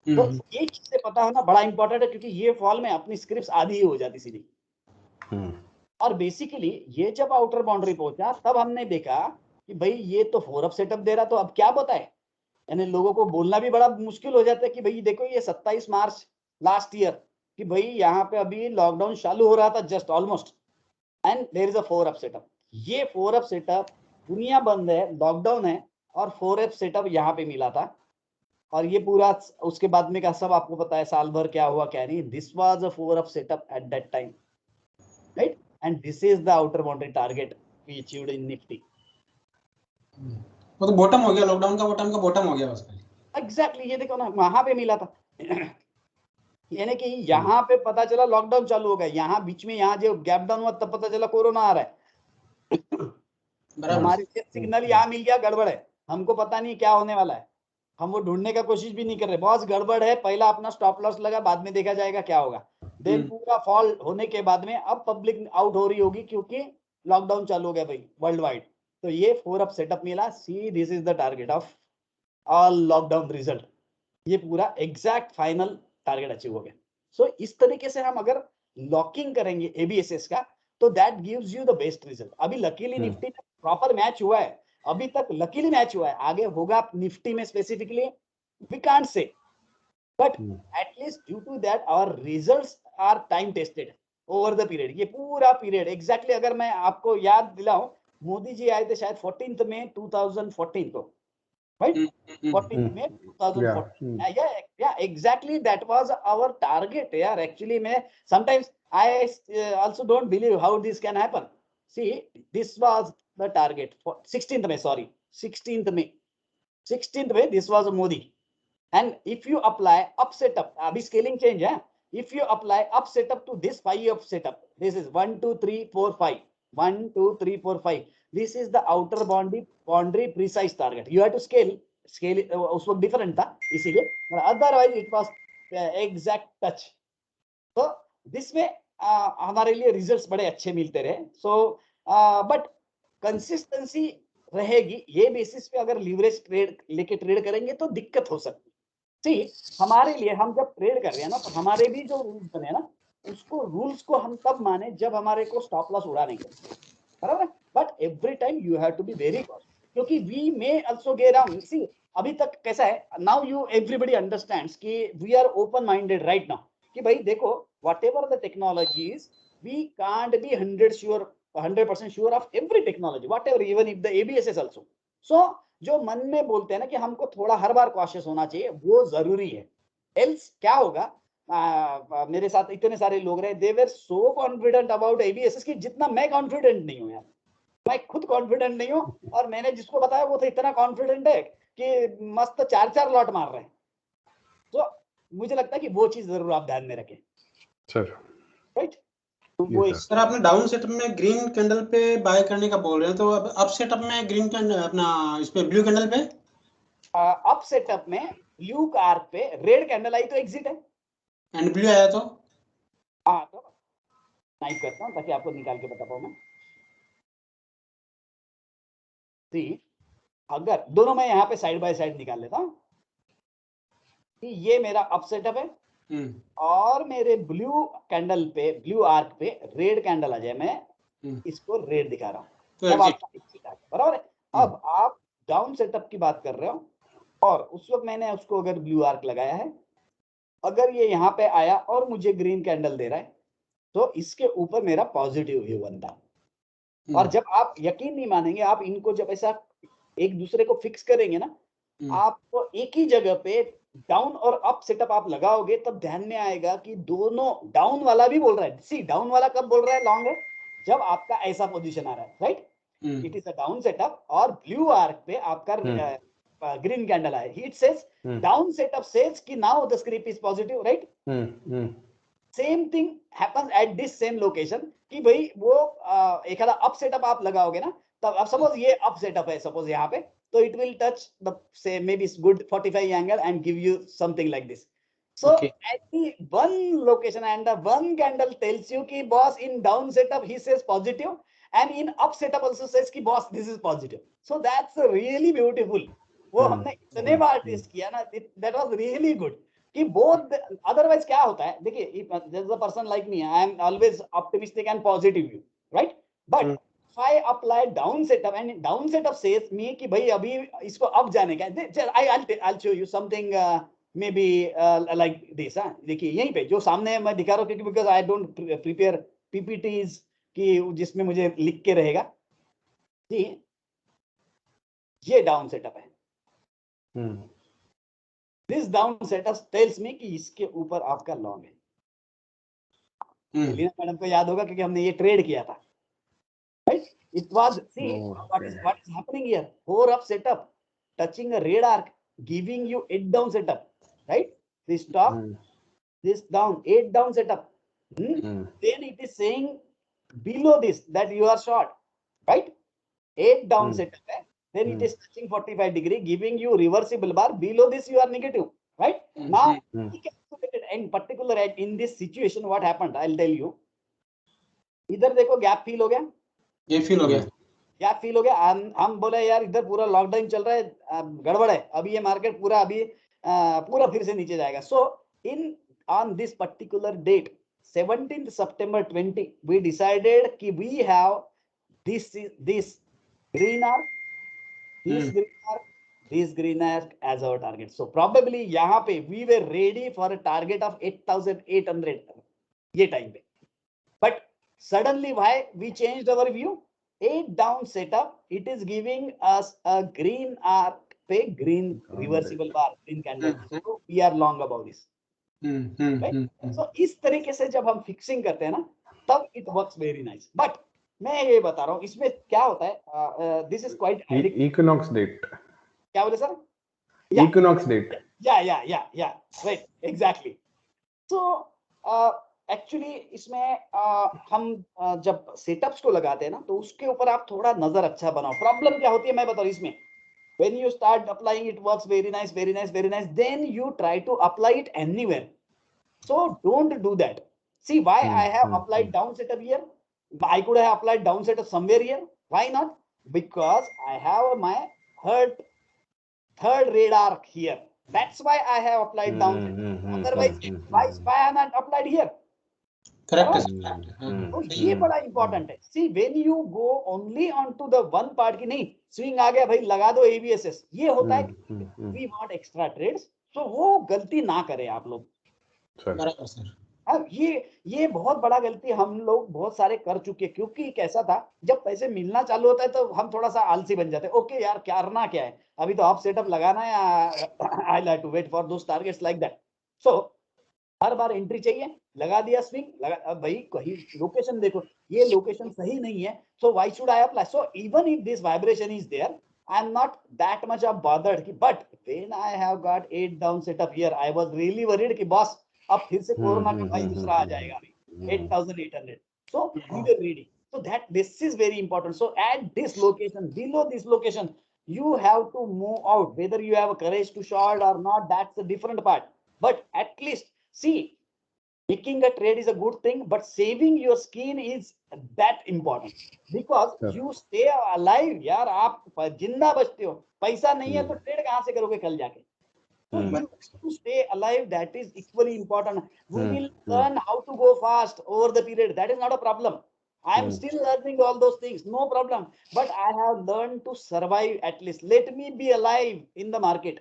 तो ये चीजें पता होना बड़ा इंपॉर्टेंट है, क्योंकि ये फॉल में अपनी स्क्रिप्ट आधी ही हो जाती सीधी। और बेसिकली ये जब आउटर बाउंड्री पहुंचा तब हमने देखा कि भाई ये तो 4 अप सेटअप दे रहा, तो अब क्या बताए, यानी लोगों को बोलना भी बड़ा मुश्किल हो जाता है कि भाई देखो ये 27 मार्च लास्ट ईयर कि भाई यहाँ पे अभी लॉकडाउन चालू हो रहा था just almost, and there is a 4 up setup. ये 4 अप सेटअप, दुनिया बंद है, लॉकडाउन है, और 4 अप सेटअप यहाँ पे मिला था, और ये पूरा उसके बाद में का सब आपको पता है साल भर क्या हुआ क्या नहीं। This was a 4 up setup at that time, right, and this is the outer boundary target we achieved in Nifty. वो तो बॉटम हो गया, लॉकडाउन का बॉटम हो गया बस। एग्जैक्टली, ये देखो ना वहां पे मिला था यानी कि यहाँ पे पता चला लॉकडाउन चालू हो गया, यहाँ बीच में यहाँ जो गैप डाउन हुआ तब पता चला कोरोना आ रहा है। बराबर। हमारे सिग्नल यहाँ मिल गया, गड़बड़ है, हमको पता नहीं क्या होने वाला है, हम वो ढूंढने का कोशिश भी नहीं कर रहे, बॉस गड़बड़ है, पहला अपना स्टॉप लॉस लगा, बाद में देखा जाएगा क्या होगा। देन पूरा फॉल होने के बाद में अब पब्लिक आउट हो रही होगी क्योंकि लॉकडाउन चालू हो गया भाई वर्ल्ड वाइड। तो ये 4 अप सेटअप मिला, सी this is the target of all lockdown result, ये पूरा एग्जैक्ट फाइनल टारगेट अचीव हो गया। सो इस तरीके से हम अगर लॉकिंग करेंगे एबीएसएस का तो that gives you the best result. अभी लकीली निफ्टी में प्रॉपर मैच हुआ है, अभी तक लकीली मैच हुआ है, आगे होगा निफ्टी में specifically we can't say, but at least due to that our results are time tested over the period. ये पूरा पीरियड एग्जैक्टली अगर मैं आपको याद दिलाऊं, मोदी जी आए थे शायद 14 मई 2014 को, right? 14th May 2014. Yeah, exactly. That was our target. Yeah, actually, sometimes I also don't believe how this can happen. See, this was the target for 16th May. Sorry, 16th May. 16th May. This was Modi. And if you apply up setup, abhi scaling change. Yeah. If you apply up setup to this 5 up setup, this is 1, 2, 3, 4, 5. 1, 2, 3, 4, 5. This is the outer boundary precise target. You have to scale उस वक्त different था इसीलिए, otherwise it was exact touch. तो this में हमारे लिए results बड़े अच्छे मिलते रहे। सो बट कंसिस्टेंसी रहेगी, ये बेसिस पे अगर लीवरेज ट्रेड लेके ट्रेड करेंगे तो दिक्कत हो सकती है। हमारे लिए हम जब ट्रेड कर रहे हैं ना, तो हमारे भी जो रूल्स बने ना, उसको रूल्स को हम तब माने जब हमारे को स्टॉप लॉस उड़ाने के, बराबर। But every time you have to be very cautious, क्योंकि we may also get around. See अभी तक कैसा है, नाउ यू एवरीबडी अंडरस्टैंड्स कि we are open minded right now, कि भाई देखो whatever the technologies we can't be 100% sure of every technology, whatever, even if the ABSS also. So जो मन में बोलते हैं ना कि हमको थोड़ा हर बार कॉशियस होना चाहिए, वो जरूरी है। एल्स क्या होगा, मेरे साथ इतने सारे लोग रहे, दे वर सो कॉन्फिडेंट अबाउट एबीएसएस कि जितना मैं कॉन्फिडेंट नहीं हूं यार, मैं खुद कॉन्फिडेंट नहीं हूं, और मैंने जिसको बताया वो तो इतना कॉन्फिडेंट है कि मस्त 4 लॉट मार रहे हैं। तो मुझे लगता है कि वो चीज जरूर आप ध्यान में रखें सर, राइट। तो वो सर आपने डाउन सेटअप में ग्रीन कैंडल पे बाय करने का बोल रहे हैं, तो अब अप सेटअप में ग्रीन कैंडल अपना इस पे ब्लू कैंडल पे, अप सेटअप में ब्लू कार्क पे रेड कैंडल आई तो एग्जिट है, एंड ब्लू आया तो तो नाइट करता हूं ताकि आपको निकाल के बता पाऊं मैं। अगर दोनों मैं यहाँ पे साइड बाय साइड निकाल लेता हूँ, ये मेरा अप सेटअप है और मेरे ब्लू कैंडल पे, ब्लू आर्क पे रेड कैंडल आ जाए, मैं इसको रेड दिखा रहा हूँ, तब आपका एग्जिट आ गया, बराबर है। अब आप डाउन सेटअप की बात कर रहे हो और उस वक्त मैंने उसको अगर ब्लू आर्क लगाया है, अगर ये यहाँ पे आया और मुझे ग्रीन कैंडल दे रहा है, तो इसके ऊपर मेरा पॉजिटिव व्यू बनता। और जब आप यकीन नहीं मानेंगे, आप इनको जब ऐसा एक दूसरे को फिक्स करेंगे ना, आपको एक ही जगह पे डाउन और अप सेटअप आप लगाओगे, तब ध्यान में आएगा कि दोनों, डाउन वाला भी बोल रहा है, सी डाउन वाला कब बोल रहा है लॉन्ग है, जब आपका ऐसा पोजीशन आ रहा है, right, it is a down setup और ब्लू आर्क पे आपका ग्रीन कैंडल है, it says down setup says कि now the scrip is positive, right. Same thing happens at this same location, कि भाई वो एखादा अप सेटअप आप लगाओगे ना, तब अब सपोज ये अप सेटअप है, सपोज यहाँ पे, तो it will touch the say maybe good 45 angle and give you something like this. So at the one location and the one candle tells you ki boss in down setup he says positive and in up setup also says ki boss this is positive. So that's really beautiful. वो हमने इतने बार test किया ना, that was really good. कि both, otherwise क्या होता है, देखिए there's a person like me, I am always optimistic and positive view, right? But I apply down setup and down setup says me कि भाई अभी इसको अब जाने का है, I'll show you something maybe like this। देखिए यहीं पे जो सामने मैं दिखा रहा हूँ, क्योंकि because I don't prepare PPTs कि जिसमें मुझे लिख के रहेगा, ये डाउन सेटअप है। This down setup tells me कि इसके ऊपर आपका लॉन्ग है। लीना मैडम को याद होगा क्योंकि हमने ये ट्रेड किया था, right? It was, see, what is happening here? 4 up setup, touching a red arc, giving you 8 down setup, right? The stop, this down, 8 down setup. Then it is saying below this that you are short, right? 8 down setup, then it is touching 45 degree, giving you reversible bar. Below this you are negative, right? Now we calculated and particular at in this situation what happened, I'll tell you. इधर देखो gap feel हो गया, ये feel हो गया, gap feel हो गया. हम बोले यार इधर पूरा लॉकडाउन चल रहा है, गड़बड़ है, अभी ये मार्केट पूरा अभी पूरा फिर से नीचे जाएगा. सो इन on this particular date 17th September 20 we decided कि we have this green arc, this green arc as our target. So probably यहाँ पे we were ready for a target of 8,800 ये टाइम पे. But suddenly why we changed our view? 8 down setup, it is giving us a green arc पे green reversible bar, green candle. So we are long about this. Right? So इस तरीके से जब हम fixing करते हैं ना तब it works very nice. But मैं ये बता रहा हूँ इसमें क्या होता है, this is quite equinox date. क्या बोले sir? Equinox date. Yeah right exactly. So actually इसमें हम जब सेटअप्स को लगाते हैं ना तो उसके ऊपर आप थोड़ा नजर अच्छा बनाओ. प्रॉब्लम क्या होती है मैं बता रहा हूँ इसमें. When you start applying, it works very nice, very nice, very nice. Then you try to apply it anywhere. So don't do that. See why I have applied down setup here. I could have applied down setup somewhere here. Why not? Because I have my third radar here. That's why I have applied down setup. Otherwise, why I not applied here? Correct. तो ये बड़ा important है. See when you go only on to the one part की नहीं swing आ गया भाई लगा दो एबीएसएस, ये होता है वी वांट एक्स्ट्रा ट्रेड्स. तो वो गलती ना करें आप लोग. बराबर सर. अब ये बहुत बड़ा गलती हम लोग बहुत सारे कर चुके हैं. क्योंकि कैसा था जब पैसे मिलना चालू होता है तो हम थोड़ा सा आलसी बन जाते हैं. ओके यार करना क्या है, अभी तो आप सेटअप लगाना है, I like to wait for those targets like that. So हर बार एंट्री चाहिए, लगा दिया स्विंग, लगा भाई कहीं लोकेशन देखो ये लोकेशन सही नहीं है. So why should I apply? So even if this vibration is there I am not that much of bothered कि but when I have got 8 down setup here I was really worried कि boss अब फिर से corona का भाई दूसरा आ जाएगा अभी 8,800. So we were ready. So that this is very important. So at this location below this location you have to move out. Whether you have a courage to short or not, that's a different part. But at least see, making a trade is a good thing, but saving your skin is that important because you stay alive. यार आप जिंदा बचते हो, पैसा नहीं है तो trade कहाँ से करोगे कल जाके? To stay alive, that is equally important. We will learn how to go fast over the period. That is not a problem. I am still learning all those things, no problem. But I have learned to survive at least. Let me be alive in the market.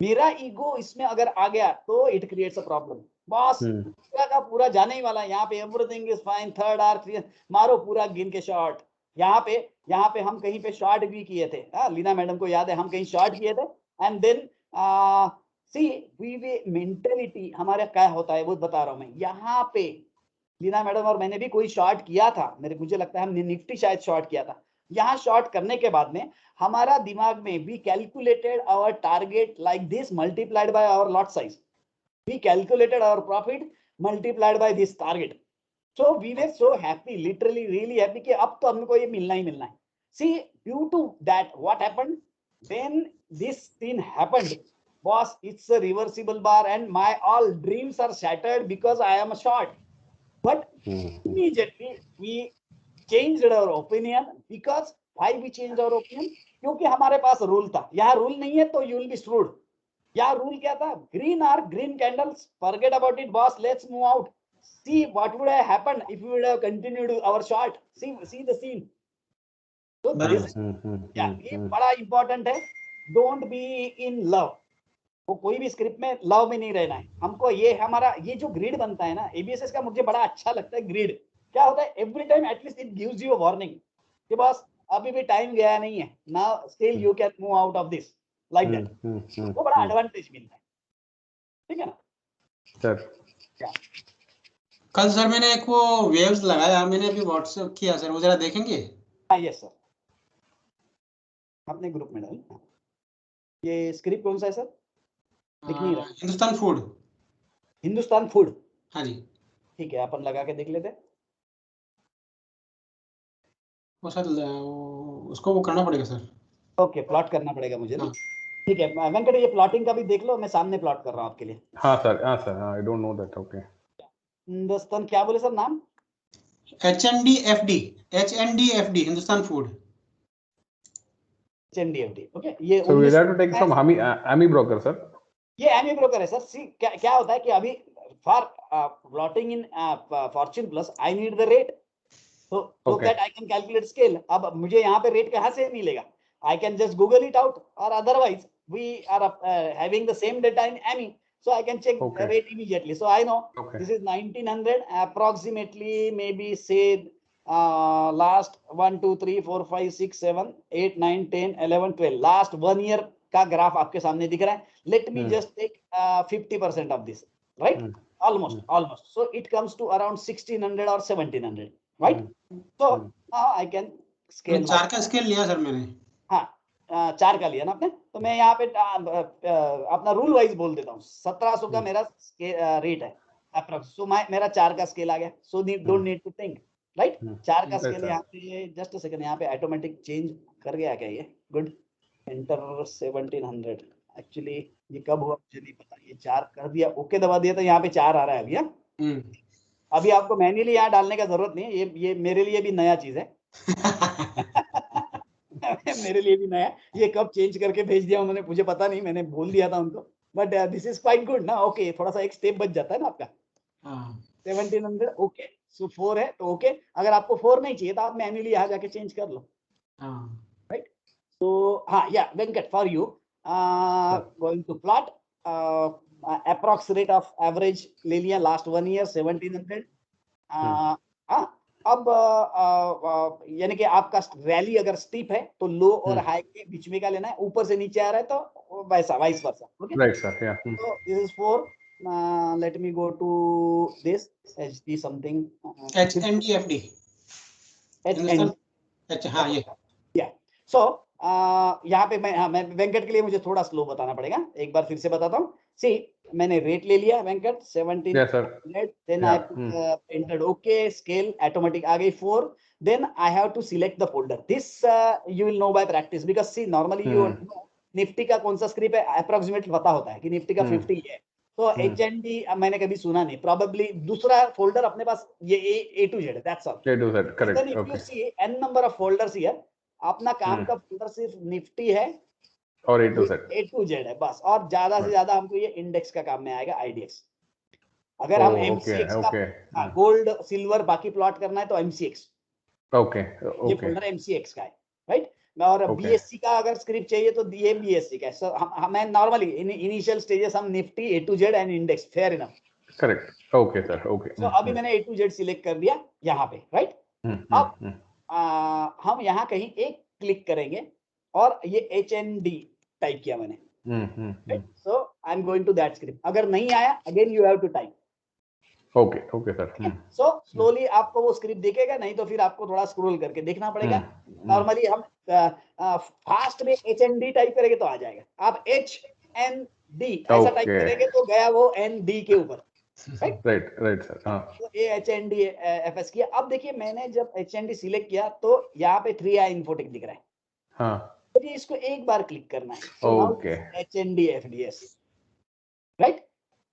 मेरा ego इसमें अगर आ गया तो it creates a problem. Boss पूरा का पूरा जाने ही वाला है यहाँ पे. Everything is fine, third arc मारो पूरा गिन के शॉर्ट. यहाँ पे हम कहीं पे शॉर्ट भी किए थे. लीना मैडम को याद है हम कहीं शॉर्ट किए थे. And then see we mentality हमारा क्या होता है वो बता रहा हूं मैं. यहाँ पे लीना मैडम और मैंने भी कोई शॉर्ट किया था, मुझे लगता है हमने निफ्टी शायद शॉर्ट किया था. यहाँ शॉर्ट करने के बाद में हमारा दिमाग में we calculated our target like this multiplied by our lot size. We calculated our profit multiplied by this target. So we were so happy, literally really happy कि अब तो हमको ये मिलना ही मिलना है. See due to that what happened when this scene happened, boss, it's a reversible bar and my all dreams are shattered because I am a short. But immediately we changed our opinion. Because why we changed our opinion? क्योंकि हमारे पास rule था. यहाँ rule नहीं है तो you will be screwed. यहाँ rule क्या था? Green arc, green candles. Forget about it, boss. Let's move out. See what would have happened if we would have continued our short. See the scene. So this, ये बड़ा important है. Don't be in love. वो कोई भी script में love में नहीं रहना है हमको. ये हमारा ये जो ग्रिड बनता है ना एबीएसएस का, मुझे बड़ा अच्छा लगता है. ग्रिड क्या होता है? Every time at least it gives you a warning कि बस अभी भी टाइम गया नहीं है. Now still you can move out of this like that. वो बड़ा एडवांटेज मिलता है. ठीक है ना सर? कल सर मैंने एक वो वेव्स लगाया, मैंने अभी व्हाट्सएप किया सर, वो जरा देखेंगे? हाँ यस सर, अपने ग्रुप में डाल. ये स्क्रिप्ट कौन सा है sir? Hindustan food. Hindustan food, हाँ जी, ठीक है, अपन लगा के देख लेते हैं। वो सर उसको वो करना पड़ेगा सर। ओके, प्लॉट करना पड़ेगा मुझे ना, हाँ। ठीक है वेंकट, ये प्लॉटिंग का भी देख लो, मैं सामने प्लॉट कर रहा हूँ आपके लिए। हाँ sir, I don't know that. Okay, Hindustan क्या बोले सर नाम? HNDFD, HNDFD, Hindustan food. HNDFD, okay, ये so we 19 have to take from Ami broker sir. ये एमई ब्रोकर है सर। सी क्या होता है कि अभी for plotting in Fortune plus I need the rate, so Okay. that I can calculate scale। अब मुझे यहाँ पे रेट कहाँ से मिलेगा? I can just Google it out, or otherwise we are having the same data in AMI, so I can check the Okay. rate immediately. So I know Okay. this is 1900 approximately, maybe say last 1 2 3 4 5 6 7 8 9 10 11 12 last 1 year का graph आपके सामने दिख रहा है। Let me just take 50% of this, right? Almost. So it comes to around 1600 or 1700, right? So now I can scale 4 का scale लिया sir मैंने। हाँ 4 का लिया ना आपने, तो मैं यहाँ पे अपना रूल वाइज बोल देता हूँ। 1700 का मेरा रेट है अप्रोक्स, सो मेरा 4 का स्केल आ गया, so don't need to think, right? 4 का स्केल यहाँ पे, जस्ट सेकंड, यहाँ पे ऑटोमेटिक चेंज कर गया क्या ये? Good, enter 1700। एक्चुअली ये कब हुआ मुझे नहीं पता, ये 4 कर दिया, ओके दबा दिया, तो यहाँ पे 4 आ रहा है अभी। हाँ, अभी आपको मैन्युअली यहाँ डालने का जरूरत नहीं है, ये मेरे लिए भी नया चीज है। मेरे लिए भी नया, ये कब चेंज करके भेज दिया उन्होंने मुझे पता नहीं, मैंने बोल दिया था उनको, but this is quite good ना। ओके, थोड़ा सा एक स्टेप बच जाता है ना आपका। 1700, ओके, सो 4 है तो ओके। अगर आपको 4 नहीं चाहिए तो आप मैन्युअली यहाँ जाके चेंज कर लो, राइट? तो हाँ, yeah Venkat, for you going to plot approx rate of average ले लिया लास्ट 1 ईयर 1700। हाँ, अब यानी कि आपका रैली अगर स्टीप है तो लो और हाई के बीच में का लेना है, ऊपर से नीचे आ रहा है तो वैसा vice versa, okay? Right sir, yeah. So this is 4, let me go to this HD something, HNDFD, HN, हाँ ये। या सो यहाँ पे मैं वेंकट के लिए मुझे थोड़ा स्लो बताना पड़ेगा, एक बार फिर से बताता हूँ। सी, मैंने रेट ले लिया Venkat 17, Yes sir. then I entered okay, scale automatic आ गई 4, then I have to select the folder. This you will know by practice, because see normally you know Nifty का कौन सा स्क्रिप्ट है अप्रोक्सीमेट पता होता है कि निफ्टी का 50 है, तो HND मैंने कभी सुना नहीं, probably दूसरा फोल्डर अपने पास ये A to Z, that's all. A to Z, correct. Then if you see n number of folders here, अपना काम का फोल्डर सिर्फ निफ्टी है और A to Z. A to Z है बस, और ज्यादा से ज्यादा हमको ये इंडेक्स का काम में आएगा, IDX। अगर हम MCX का गोल्ड सिल्वर बाकी प्लॉट करना है तो MCX, ये फोल्डर MCX का है, राइट? और BSC का अगर स्क्रिप्ट चाहिए तो ये BSC का है। सो हमें नॉर्मली इनिशियल स्टेजेस हम Nifty A to Z and index, fair enough, correct, okay sir, okay. So अभी मैंने A to Z सिलेक्ट कर दिया यहाँ पे, राइट? अब हम यहाँ कहीं एक क्लिक करेंगे और ये HND टाइप किया मैंने, so I am going to that script. अगर नहीं आया, again you have to type, okay sir. So slowly आपको वो स्क्रिप्ट दिखेगा, नहीं तो फिर आपको थोड़ा स्क्रॉल करके देखना पड़ेगा। नॉर्मली हम फास्ट में HND टाइप करेंगे तो आ जाएगा, आप HND ऐसा टाइप करेंगे तो गया वो ND के ऊपर, राइट सर। तो ये HND FS किया। अब देखिए मैंने जब HND सिलेक्ट किया तो यहाँ पे 3i इन्फोटेक दिख रहा है, तो इसको एक बार क्लिक करना है, so now HND FDS, right?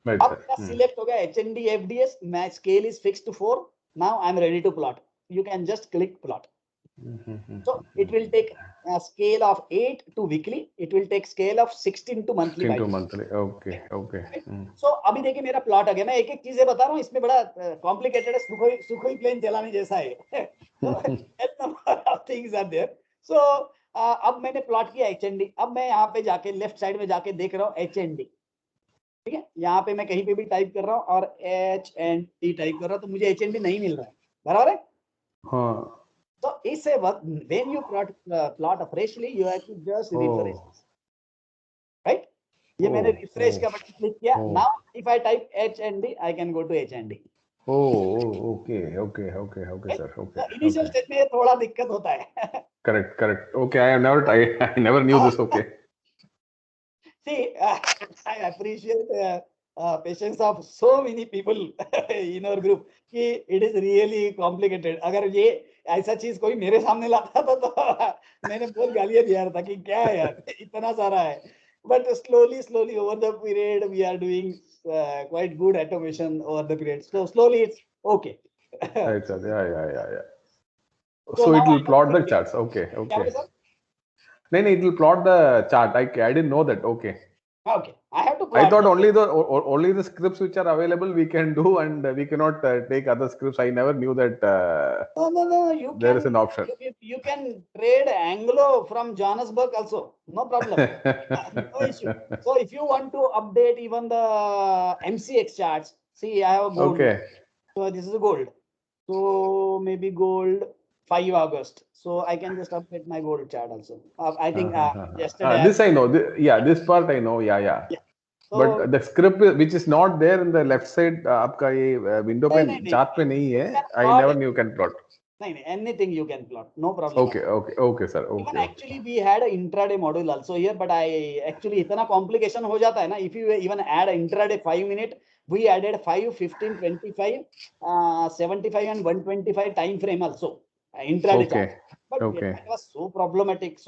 अब सिलेक्ट हो गया HND FDS, my scale is fixed to 4, now I am ready to plot. You can just click plot. So it will take a scale of 8 to weekly, it will take scale of 16 to monthly. Okay. So अभी देखिए मेरा plot आ गया। मैं एक एक चीजें बता रहा हूँ, इसमें बड़ा कॉम्प्लिकेटेड है, सुखोई प्लेन चलाने जैसा है। Things are there. सो अब मैंने प्लॉट किया HND, अब मैं यहाँ पे जाके लेफ्ट साइड में जाके देख रहा हूँ HND, ठीक है? यहाँ पे मैं कहीं पे भी टाइप कर रहा हूँ और HND टाइप कर रहा हूँ तो मुझे HND नहीं मिल रहा है, बराबर है? तो इससे वक्त when you plot freshly you have to just refresh, right? ये मैंने रिफ्रेश का बटन क्लिक किया, now if I type HND I can go to HND. Okay sir, okay. Initial stage में ये थोड़ा दिक्कत होता है। Correct, okay. I never knew this, okay. See, I appreciate patience of so many people in our group कि it is really complicated. अगर ये ऐसा चीज कोई मेरे सामने लाता था तो मैंने बहुत गालियां दिया था कि क्या है यार इतना सारा है. But slowly over the period we are doing quite good automation over the period. So slowly it's okay. Right, sir. Yeah. So So now it will I plot the have to- charts. Okay. क्या बोले sir? No, it will plot the chart. I didn't know that. Okay. Okay, I have to I plot thought the- only the scripts which are available we can do, and we cannot take other scripts. I never knew that No. You there can is an option. you can trade Anglo from Johannesburg also. No problem. No issue. So if you want to update even the MCX charts, see I have a gold. Okay. So this is a gold. So maybe gold 5 August. So I can just update my gold chart also. I think yesterday. This I know. This part I know. Yeah. So, But the script which is not there in the left side, आपका ये window पे नहीं, chart पे नहीं है. I plot never it. knew you can plot. नहीं, anything you can plot. No problem. Okay, sir. Even Okay. actually we had an intraday module also here, but I actually इतना complication हो जाता है ना. If you even add an intraday 5 minute, we added 5, 15, 25, 75 and 125 time frame also. Intraday chart. But Okay. that was so problematic.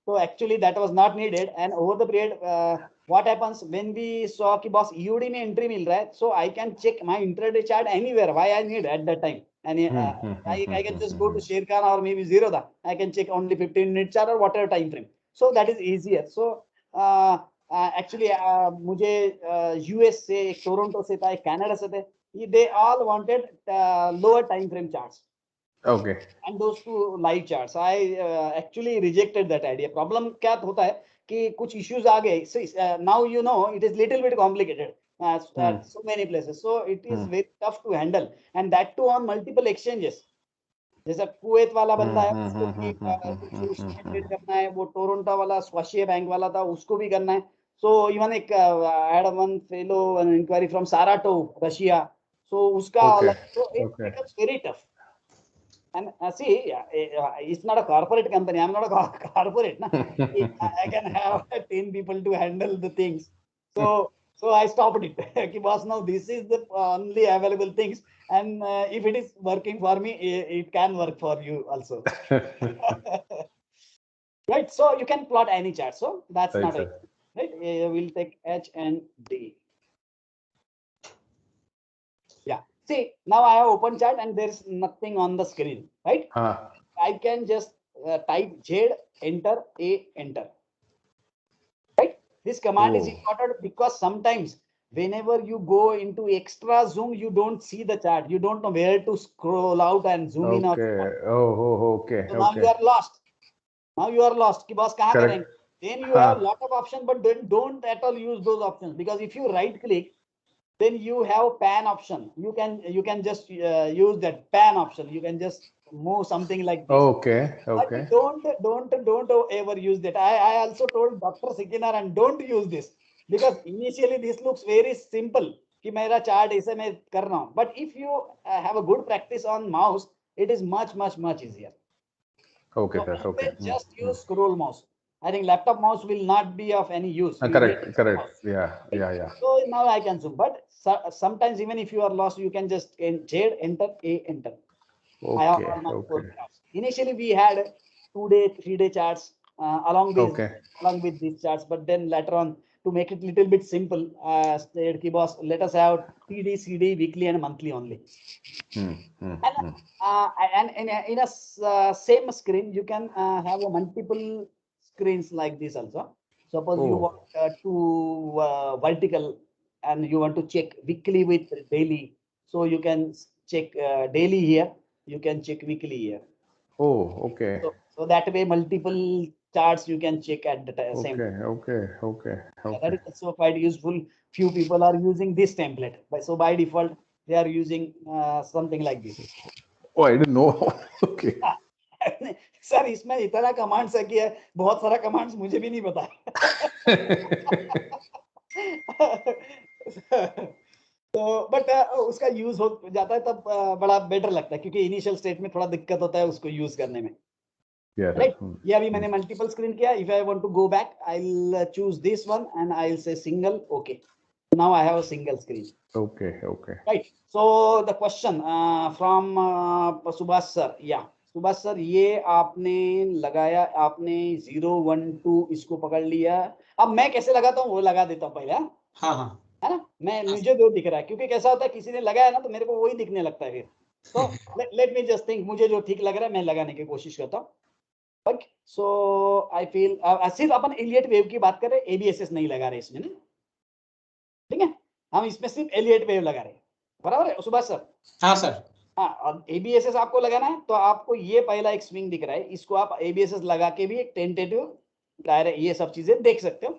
So actually that was not needed. And over the period, what happens when we saw कि boss EOD में entry मिल रहा है, so I can check my intraday chart anywhere. Why I need at that time? And I can just go to Sherkan or maybe Zerodha. I can check only 15-minute chart or whatever time frame. So that is easier. So actually मुझे US से, Toronto से था, Canada से थे. They all wanted lower time frame charts. Okay. And those two live charts. I actually rejected that idea. Problem क्या होता है कि कुछ issues आ गए. So now you know it is little bit complicated at so many places. So it is very tough to handle, and that too on multiple exchanges. जैसा Kuwait वाला बंदा है उसको भी कुछ ट्रेड करना है, वो टोरंटो वाला स्वाशिया बैंक वाला था उसको भी करना है. So even एक I had one fellow an inquiry from Saratov, Russia. So उसका अलग, so it becomes very tough. And see, it's not a corporate company. I'm not a corporate. Na? I can have 10 people to handle the things. So I stopped it. Ki boss, now this is the only available things. And if it is working for me, it can work for you also. Right. So you can plot any chart. So that's Right, not sir. it. Right. We'll take H and D. Yeah. See, now I have open chart and there's nothing on the screen, right? I can just type Z, enter, A, enter. Right? This command is important because sometimes whenever you go into extra zoom, you don't see the chart. You don't know where to scroll out and zoom in. Okay. So now you are lost. Ki boss kahan karenge? Then you have a lot of options, but then don't at all use those options, because if you right click, then you have pan option. You can just use that pan option. You can just move something like this. Okay. But don't ever use that. I also told Dr. Sikinar, don't use this, because initially this looks very simple. कि मेरा chart ऐसे मैं कर रहा हूँ. But if you have a good practice on mouse, it is much easier. Okay, so sir. Okay. Just use scroll mouse. I think laptop mouse will not be of any use. Correct. Yeah. So now I can zoom, but sometimes even if you are lost, you can just Z, enter, A, enter. Okay. Initially we had 2-day, 3-day charts along with these charts, but then later on, to make it little bit simple, said ki boss, let us have TD, CD, weekly and monthly only. And in a same screen, you can have a multiple screens like this also. Suppose you want to vertical and you want to check weekly with daily. So you can check daily here. You can check weekly here. Okay. So that way, multiple charts you can check at the same time. Okay. That is also quite useful. Few people are using this template. So by default, they are using something like this. Oh, I didn't know. Okay. Sir इसमें इतना commands है कि बहुत सारा commands मुझे भी नहीं पता. तो बट उसका यूज हो जाता है तब बड़ा बेटर लगता है, क्योंकि इनिशियल स्टेट में थोड़ा दिक्कत होता है उसको यूज करने में. राइट. ये अभी मैंने मल्टीपल स्क्रीन किया. If I want to go back, I will choose this one and I will say single. Okay. Now I have a single screen. Okay, okay. Right. So the question from Subhash sir. Yeah, Subhash sir, ये आपने लगाया, आपने 0 1 2 इसको पकड़ लिया. अब मैं कैसे लगाता हूँ वो लगा देता हूँ पहले. हाँ हाँ है ना, मैं मुझे जो दिख रहा है, क्योंकि कैसा होता है किसी ने लगाया ना तो मेरे को वही दिखने लगता है फिर. तो लेट मी जस्ट थिंक, मुझे जो ठीक लग रहा है मैं लगाने की कोशिश करता हूँ. ओके, सो आई फील सिर्फ अपन इलियट वेव की बात कर रहे हैं, एबीएसएस नहीं लगा रहे इसमें ना. ठीक है, हम इसमें सिर्फ एलियट वेव लगा रहे हैं. बराबर है सुभाष सर? हाँ सर. हाँ, और एबीएसएस आपको लगाना है तो आपको ये पहला एक स्विंग दिख रहा है, इसको आप एबीएसएस लगा के भी एक टेंटेटिव डायरेक्ट ये सब चीजें देख सकते हो.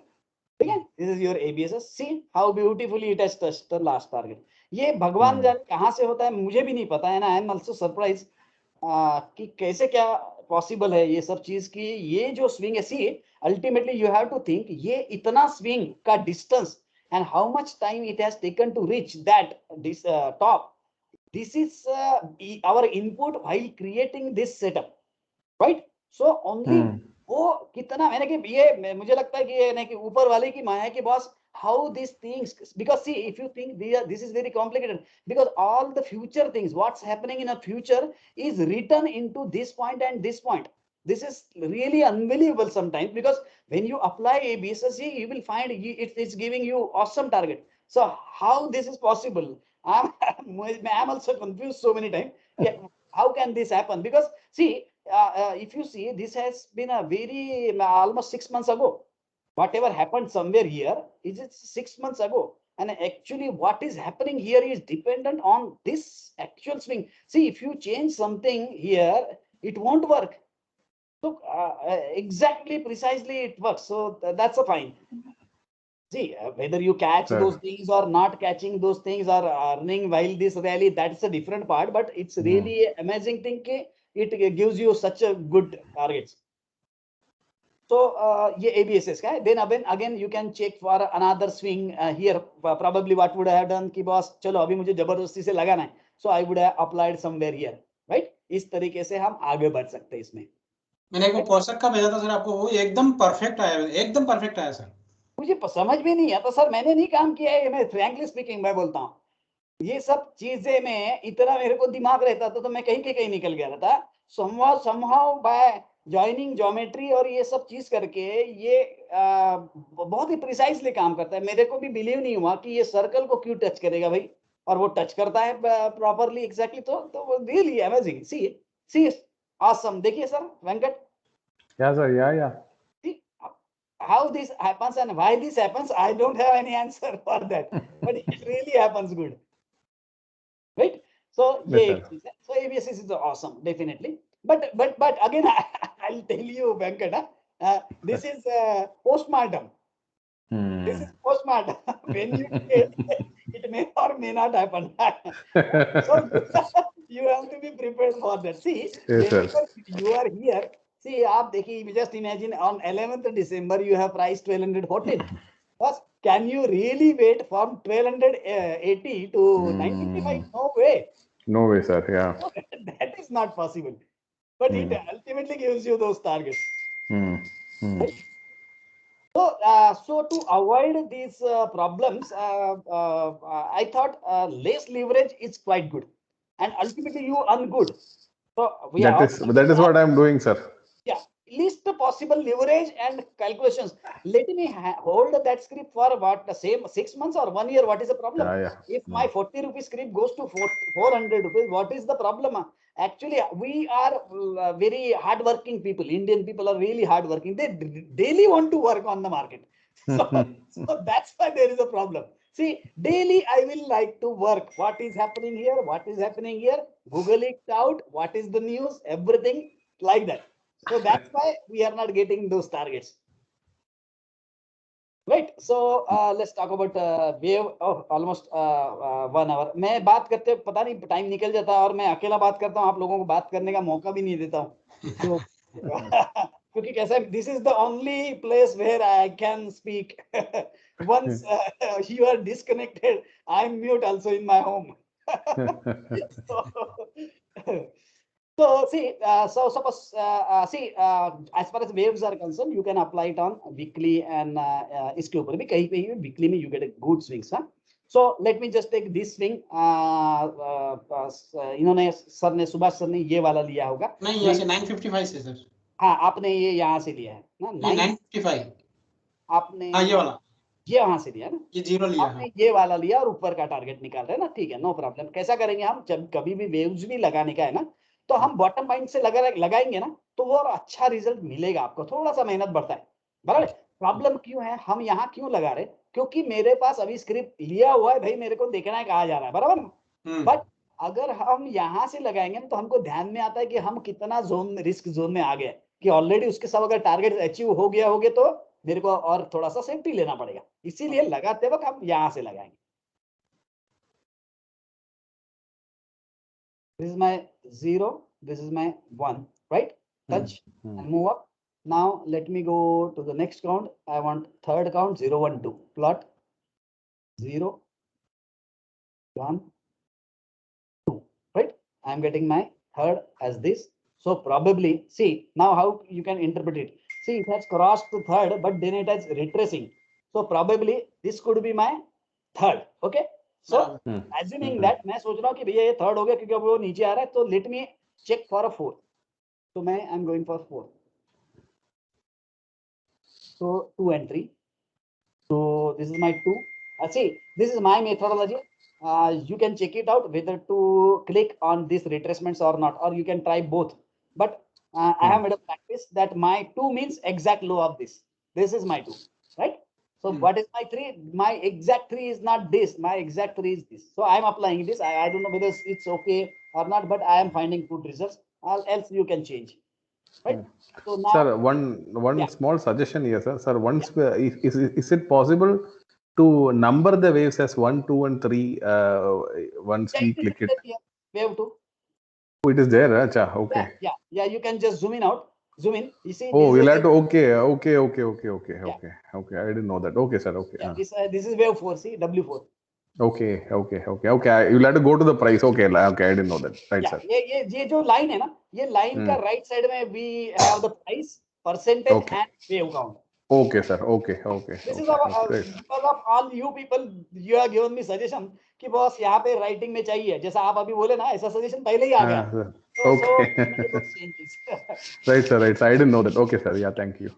ठीक है, this is your ABSS. See how beautifully it has touched the last target. ये भगवान जाने कहाँ से होता है, मुझे भी नहीं पता है ना. आई एम आल्सो सरप्राइज कि कैसे क्या पॉसिबल है ये सब चीज की. ये जो स्विंग है, see ultimately you have to think, ये इतना स्विंग का distance and how much time it has taken to reach that this top. This is our input while creating this setup, right? So only वो कितना, मैंने कि ये मुझे लगता है कि ये नहीं कि ऊपर वाले की माया की boss, how these things, because see if you think this is very complicated, because all the future things what's happening in a future is written into this point and this point. This is really unbelievable sometimes, because when you apply ABSSC, you will find it's giving you awesome target. So how this is possible? I'm also confused so many times. Yeah, how can this happen? Because see, if you see, this has been a very almost 6 months ago. Whatever happened somewhere here is it 6 months ago, and actually what is happening here is dependent on this actual swing. See, if you change something here, it won't work. So exactly, precisely it works. So that's a fine. See, whether you catch those things or not catching those things or earning while this rally, that's a different part. But it's really amazing thing. It gives you such a good targets. So ये ABSS का है. Then again you can check for another swing here. Probably what would I have done कि boss चलो अभी मुझे जबरदस्ती से लगाना है. So I would have applied somewhere here, right? इस तरीके से हम आगे बढ़ सकते हैं इसमें. मैंने एक पोस्टर का भेजा था सर आपको, वो एकदम परफेक्ट आया, एकदम परफेक्ट आया सर. मुझे समझ भी नहीं आता सर, मैंने नहीं काम किया है. मैं फ्रैंकली स्पीकिंग मैं बोलता हूँ, ये सब चीजें में इतना मेरे को दिमाग रहता था तो मैं कहीं के कहीं निकल गया था. somehow by joining geometry और ये सब चीज करके ये बहुत ही प्रिसाइसली काम करता है. मेरे को भी बिलीव नहीं हुआ कि ये सर्कल को क्यों टच करेगा भाई, और वो टच करता है प्रॉपरली एग्जैक्टली. तो रियली अमेजिंग. See awesome. देखिए sir Venkat. Yeah sir, yeah. How this happens and why this happens, I don't have any answer for that, but it really happens good, right? So Yes, so ABSS is awesome, definitely. But again, I'll tell you, Venkat, this is postmortem. This is postmortem. When you it may or may not happen. So you have to be prepared for that. See, you are here. See, आप देखिए, just imagine on 11th December you have priced 1214. But can you really wait from 1280 to 955? No way. No way, sir. Yeah. That is not possible. But it ultimately gives you those targets. Right? So to avoid these problems, I thought less leverage is quite good, and ultimately you earn good. So that is what I'm doing, sir. Yeah, least possible leverage and calculations. Let me hold that script for what, the same 6 months or 1 year. What is the problem? If my 40 rupees script goes to 400 rupees, what is the problem? Actually, we are very hardworking people. Indian people are really hardworking. They daily want to work on the market. So that's why there is a problem. See, daily I will like to work. What is happening here? What is happening here? Google it out. What is the news? Everything like that. So that's why we are not getting those targets. Right. So let's talk about wave of almost 1 hour. मैं बात करते पता नहीं time निकल जाता है, और मैं अकेला बात करता हूँ, आप लोगों को बात करने का मौका भी नहीं देता हूँ. तो क्योंकि कैसा है, this is the only place where I can speak. Once you are disconnected, I'm mute also in my home. So see, so suppose as far as waves are concerned, you can apply it on weekly and इसके ऊपर भी कहीं कहीं weekly में you get a good swings, huh? So let me just take this swing. इन्होंने sir ने Subhash sir ने ये वाला लिया होगा. नहीं यहाँ से 955 से सर. हाँ आपने ये यहाँ से लिया है ना. 955. आपने हाँ ये वाला. ये वहां से लिया ना. ये 0 लिया. आपने ये वाला लिया और ऊपर का टारगेट निकाल रहे हैं ना. ठीक है, नो प्रॉब्लम. कैसा करेंगे हम, जब कभी भी वेव्स भी लगाने का है ना, तो हम बॉटम पॉइंट से लगाएंगे ना, तो वो और अच्छा रिजल्ट मिलेगा आपको. थोड़ा सा मेहनत बढ़ता है, बराबर. प्रॉब्लम क्यों है, हम यहाँ क्यों लगा रहे, क्योंकि मेरे पास अभी स्क्रिप्ट लिया हुआ है भाई, मेरे को देखना है कहाँ जा रहा है, बराबर. बट अगर हम यहाँ से लगाएंगे तो हमको ध्यान में आता है कि हम कितना जोन रिस्क जोन में आ गए, कि ऑलरेडी उसके सब अगर टारगेट अचीव हो गया होगे तो मेरे को और थोड़ा सा सेफ्टी लेना पड़ेगा. इसीलिए लगाते वक्त हम यहां से लगाएंगे. This is my 0, this is my 1, right? Touch and move up. Now let me go to the next count. I want third count, 0, 1, 2. Plot 0, 1, 2, right? I am getting my third as this. So probably, see now how you can interpret it. See, it has crossed to third, but then it has retracing. So probably this could be my third. Okay. So assuming that मैं सोच रहा हूँ कि भैया ये third हो गया क्योंकि अब वो नीचे आ रहा है, तो let me check for a 4. So मैं I'm going for 4. So 2 and 3. So this is my 2. See, this is my methodology. You can check it out whether to click on these retracements or not, or you can try both. But I have made a practice that my 2 means exact low of this. This is my 2, right? So what is my 3? My exact 3 is not this. My exact 3 is this. So I am applying this. I don't know whether it's okay or not, but I am finding good results. Else you can change, right? So now, sir, one small suggestion here, sir. Sir, once is it possible to number the waves as 1, 2, and 3 once we click it? Wave 2. Oh, it is there. Acha, okay. Yeah. You can just zoom in out. Zoom in. You see. Oh, we'll have to. Okay. I didn't know that. Okay, sir. Okay. Yeah, this is wave 4. See, W4. Okay. You'll have to go to the price. Okay. I didn't know that. Right, sir. ये जो line है ना, ये line का right side में we have the price, percentage and wave count. Okay, sir. Okay. This is because of all you people, you have given me suggestion कि boss यहाँ पे राइटिंग में चाहिए, जैसा आप अभी बोले ना, ऐसा सजेशन पहले ही आ गया. Right, sir. I didn't know that. Okay, sir. Yeah, thank you.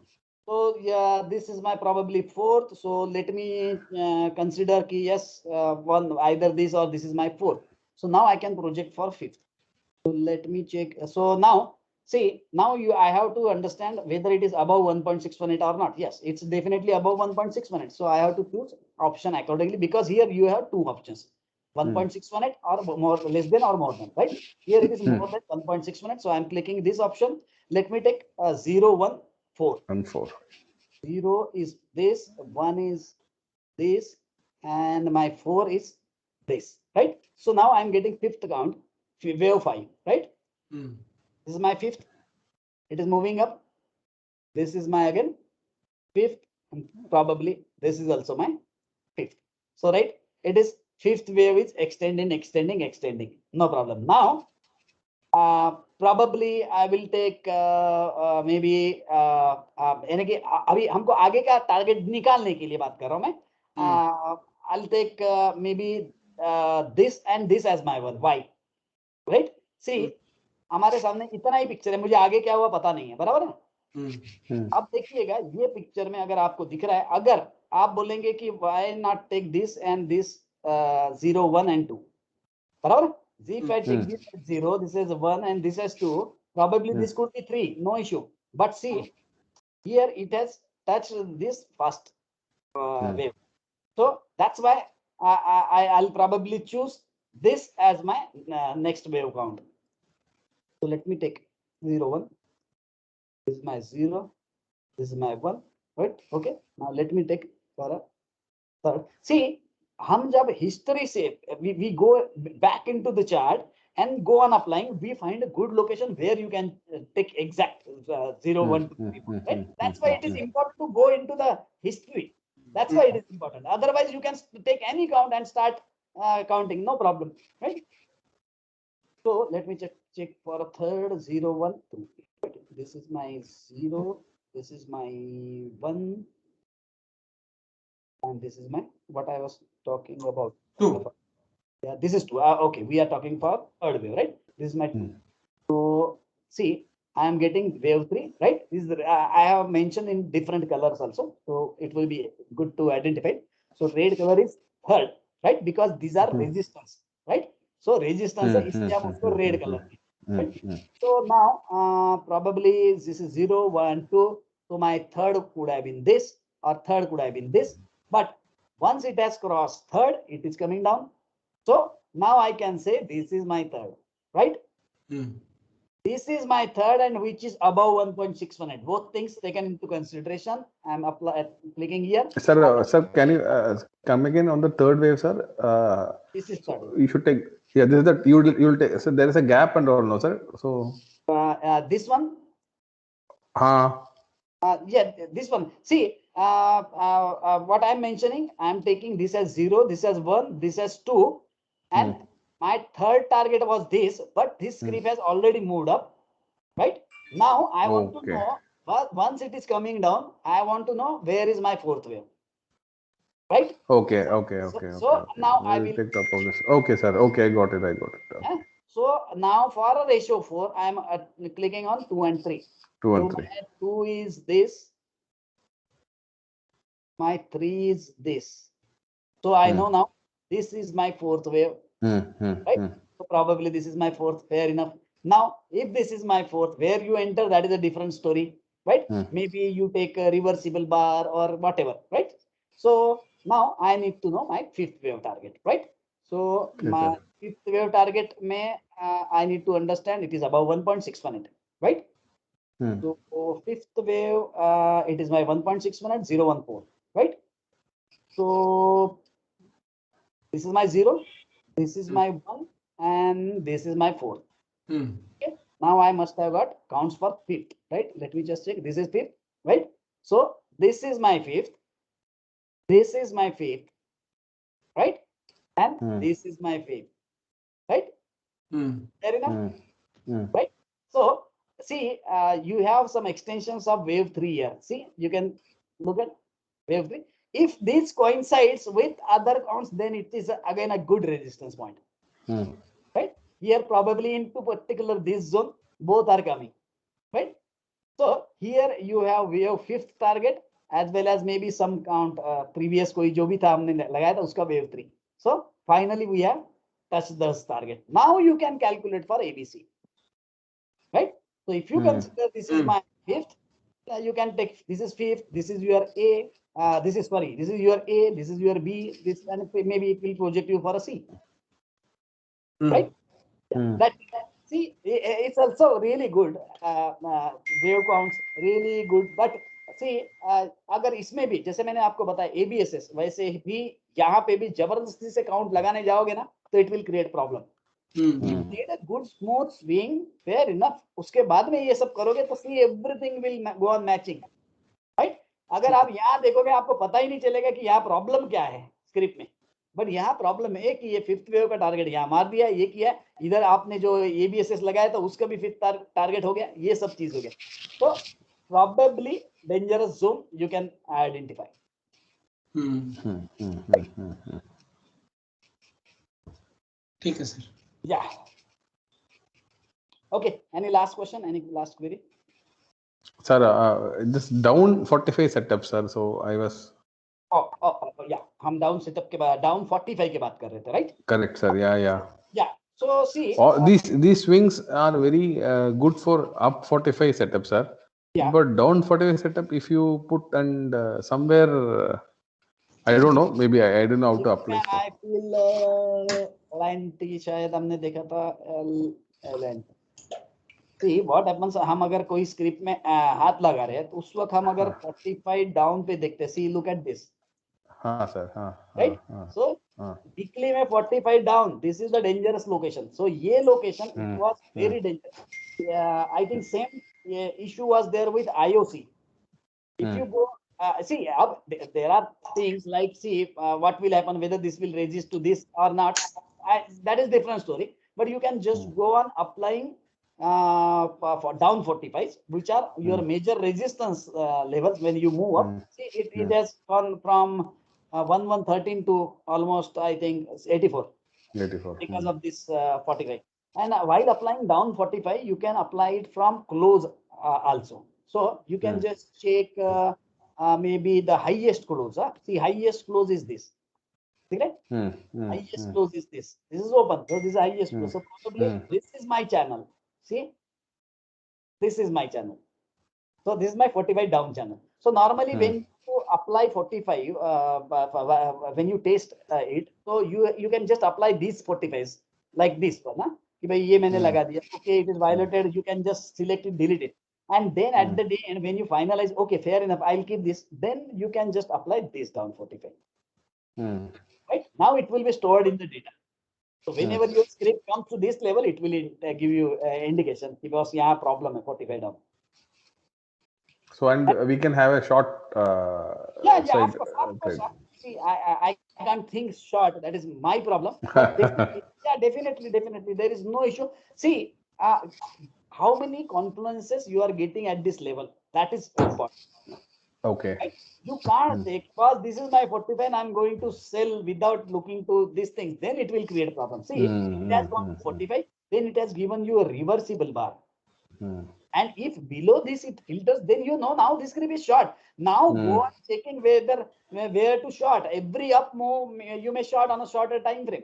So yeah, this is my probably 4th. So let me consider कि yes, one either this or this is my 4th. So now I can project for 5th. So let me check. So now see, now I have to understand whether it is above 1.618 or not. Yes, it's definitely above 1.618. So I have to choose option accordingly, because here you have two options, 1.618 or more, less than or more than, right? Here it is more than 1.618. So I'm clicking this option. Let me take 0, 1, 4. 4. 0 is this, 1 is this, and my 4 is this, right? So now I'm getting 5th count, wave 5, right? This is my 5th. It is moving up. This is my again 5th, and probably this is also my 5th. So right, it is 5th wave is extending. No problem. Now probably I will take maybe यानी कि अभी हमको आगे का target निकालने के लिए बात कर रहा हूँ मैं. I'll take maybe this and this as my one. Why? Right? See, हमारे सामने इतना ही पिक्चर है, मुझे आगे क्या हुआ पता नहीं है, बराबर है. अब देखिएगा ये पिक्चर में अगर आपको दिख रहा है, अगर आप बोलेंगे कि why not take this and this 0, 1 and 2, बराबर. If I take this as 0, this is 1 and this as 2, probably this could be 3, no issue. But see, here it has touched this first wave. So that's why I'll probably choose this as my next wave count. So let me take 0, 1. This is my 0. This is my 1. Right? Okay. Now let me take for a third. See, हम जब history से we go back into the chart and go on applying, we find a good location where you can take exact 0, 1, 2, 3, 4. Right? That's why it is important to go into the history. That's why it is important. Otherwise, you can take any count and start counting, no problem, right? So let me check check for a third 0, 1, 2. This is my 0. This is my 1. And this is my what I was talking about. 2. Yeah, this is 2. Okay, we are talking for third wave, right? This is my 2. So see, I am getting wave 3, right? This is I have mentioned in different colors also, so it will be good to identify. So red color is third, right? Because these are resistance, right? So resistance है इसलिए हम उसको red color में, right? So now probably this is 0, 1, 2. So my third could have been this, or third could have been this. But once it has crossed third, it is coming down. So now I can say this is my third, right? This is my third, and which is above 1.618. Both things taken into consideration. I'm clicking here. Sir, can you come again on the third wave, sir? This is third. You should take. Yeah, this is that you will take. So there is a gap and all, no, sir. So this one. Yeah, this one. See, what I'm mentioning, I'm taking this as 0, this as 1, this as 2, and my third target was this, but this script has already moved up, right? Now I want to know, once it is coming down, I want to know where is my fourth wave, right? Okay. So now I will take top of this. Okay, sir. Okay, I got it. So now for a ratio 4, I'm clicking on 2 and 3. 2 and 3. 2 is this. My 3 is this. So I know now this is my fourth wave, right? So probably this is my fourth, fair enough. Now, if this is my fourth, where you enter, that is a different story, right? Maybe you take a reversible bar or whatever, right? So now I need to know my fifth wave target, right? So my fifth wave target may I need to understand it is above 1.618, right? So fifth wave, it is my 1.618, 014, right? So this is my 0, this is my 1, and this is my 4. Okay. Now I must have got counts for fifth, right? Let me just check. This is fifth, right? So this is my fifth. This is my fifth, right? And this is my fifth, right? Fair enough, right? So see, you have some extensions of wave 3 here. See, you can look at wave 3. If this coincides with other counts, then it is again a good resistance point, right? Here probably into particular this zone, both are coming, right? So here you have wave fifth target as well as maybe some count previous कोई जो भी था हमने लगाया था उसका wave 3. So finally we have touched this target. Now you can calculate for ABC, right? So if you consider this is my fifth, you can take this is fifth, this is your A, this is your A, this is your B, this, and maybe it will project you for a C, right? That see, it's also really good. Wave counts really good, but see, अगर इसमें भी जैसे मैंने आपको बताया ABSS, वैसे भी यहाँ पे भी जबरदस्ती से काउंट लगाने जाओगे ना तो it will create problem. Need a good smooth swing, fair enough. उसके बाद में ये सब करोगे तो see everything will go on matching, right? अगर आप यहाँ देखोगे आपको पता ही नहीं चलेगा कि यहाँ प्रॉब्लम क्या है स्क्रिप्ट में, बट यहाँ प्रॉब्लम है कि ये फिफ्थ वेव का टारगेट यहाँ मार दिया, ये किया, इधर आपने जो एबीएसएस लगाया था उसका भी फिफ्थ टारगेट हो गया, ये सब चीज हो गया. तो probably dangerous zone you can identify. ठीक है sir. Yeah. Okay. Any last question? Any last query? Sir, this down 45 setup, sir. So I was. Yeah. हम down setup के बाद down 45 के बात कर रहे थे, right? Correct, sir. Yeah. Yeah. So see. These swings are very good for up 45 setup, sir. Yeah. But down 45 setup, if you put and somewhere. I don't know. Maybe I don't know how to apply. I feel line T शायद हमने देखा था LN. See what happens, हम अगर कोई script में हाथ लगा रहे हैं तो उस वक्त हम अगर 45 डाउन पे देखते हैं, see look at this. हाँ सर, हाँ. Right. So weekly में 45 down. This is the dangerous location. So ये location it was very dangerous. I think same issue was there with IOC. If you go. See, there are things like what will happen, whether this will resist to this or not. That is different story. But you can just go on applying for down 45s, which are your major resistance levels when you move up. See, it has gone from 1113 to almost, I think, 84 because of this 45. And while applying down 45, you can apply it from close also. So you can just check maybe the highest close. See, highest close is this. Correct? Highest close is this. This is open. So this is highest close. So probably this is my channel. See, this is my channel. So this is my 45 down channel. So normally when you apply 45, when you test it, so you can just apply these 45s like this one. कि भाई ये मैंने लगा दिया. Okay, it is violated. You can just select it, delete it. And then at the day, and when you finalize, okay, fair enough, I'll keep this. Then you can just apply this down 45. Right? Now it will be stored in the data. So whenever your script comes to this level, it will give you indication because yeah, problem 45 down. So and we can have a short of course. See, I can't think short. That is my problem. Definitely. There is no issue. See, how many confluences you are getting at this level? That is important. Okay. Right? You can't say, because this is my 45 and I'm going to sell without looking to these things. Then it will create problem. See, it has gone to 45, then it has given you a reversible bar. And if below this it filters, then you know now this script is short. Now go on checking where to short. Every up move you may short on a shorter time frame.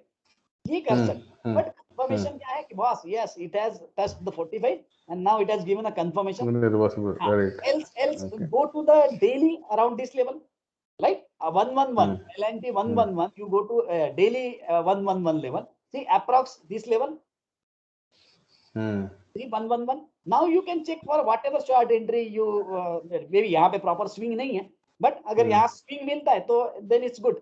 But confirmation kya hai ki boss, yes, it has touched the 45 and now it has given a confirmation. Else go to the daily around this level. Like 111, LNT 111, you go to daily 111 level. See, approx this level. 111. Now you can check for whatever short entry you maybe यहाँ पे proper swing नहीं है, but अगर यहाँ swing मिलता है तो then it's good.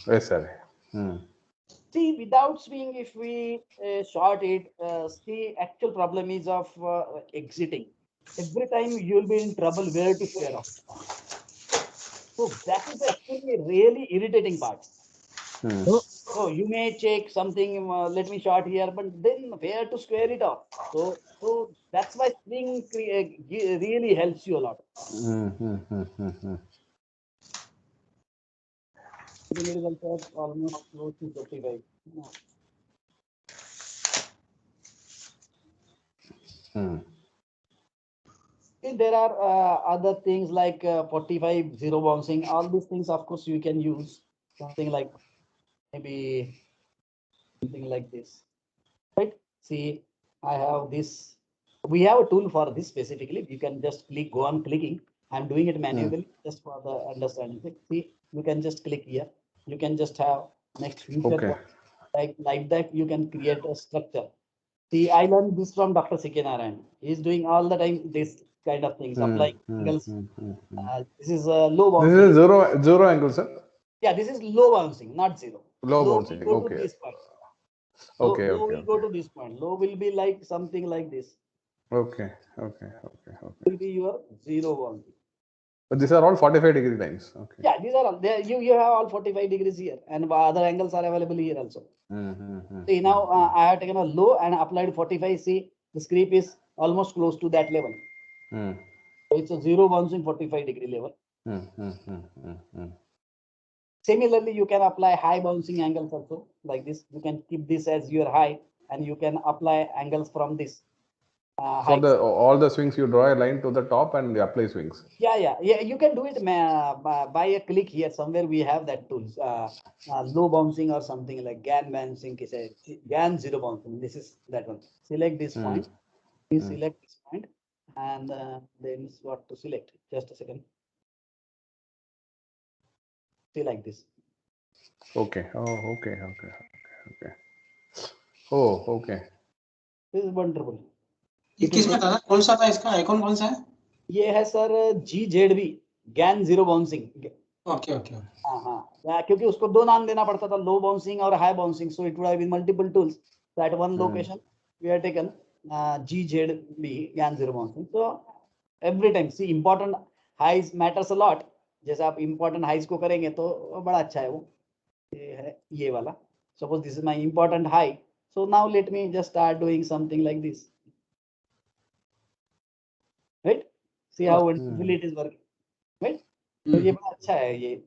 Yes, sir. See, without swing, if we short it, the actual problem is of exiting. Every time you will be in trouble where to square off. So that is actually a really irritating part. So you may check something, let me short here, but then where to square it off? So that's why swing really helps you a lot. It is also almost close to 35. See, there are other things like 45 zero bouncing. All these things, of course, you can use something like maybe something like this, right? See, I have this. We have a tool for this specifically. You can just go on clicking. I'm doing it manually just for the understanding. See, you can just click here. You can just have next future like that. You can create a structure. See, I learned this from Dr. C.K. Narayan. He's doing all the time this kind of things. Applying angles. This is low bouncing. This is zero angle, sir. Yeah, this is low bouncing, not zero. Low bouncing. Go to this point. Low will go to this point. Low will be like something like this. Okay. Will be your zero bouncing. But these are all 45 degree lines. Okay. Yeah, these are all there. You have all 45 degrees here, and other angles are available here also. See, now I have taken a low and applied 45. See, the script is almost close to that level. So it's a zero bouncing 45 degree level. Similarly, you can apply high bouncing angles also like this. You can keep this as your high, and you can apply angles from this. So all the swings, you draw a line to the top and you apply swings. Yeah. You can do it by a click here. Somewhere we have that tool, low bouncing or something like GAN bouncing. GAN zero bouncing. This is that one. Select this point. Please select this point, and then what to select? Just a second. See like this. Okay. Oh, okay. This is wonderful. ये किसमें था? कौन सा था इसका icon कौन सा है? ये है sir GZB GAN zero bouncing. Okay. हाँ, क्योंकि उसको दो नाम देना पड़ता था, low bouncing और high bouncing. So it would have been multiple tools. So at one location we have taken GZB GAN zero bouncing. So every time, see, important highs matters a lot. जैसे आप important highs को करेंगे तो बड़ा अच्छा है वो. ये है ये वाला. Suppose this is my important high. So now let me just start doing something like this. Right? See how wonderfully it is working. Right? तो ये बड़ा अच्छा है ये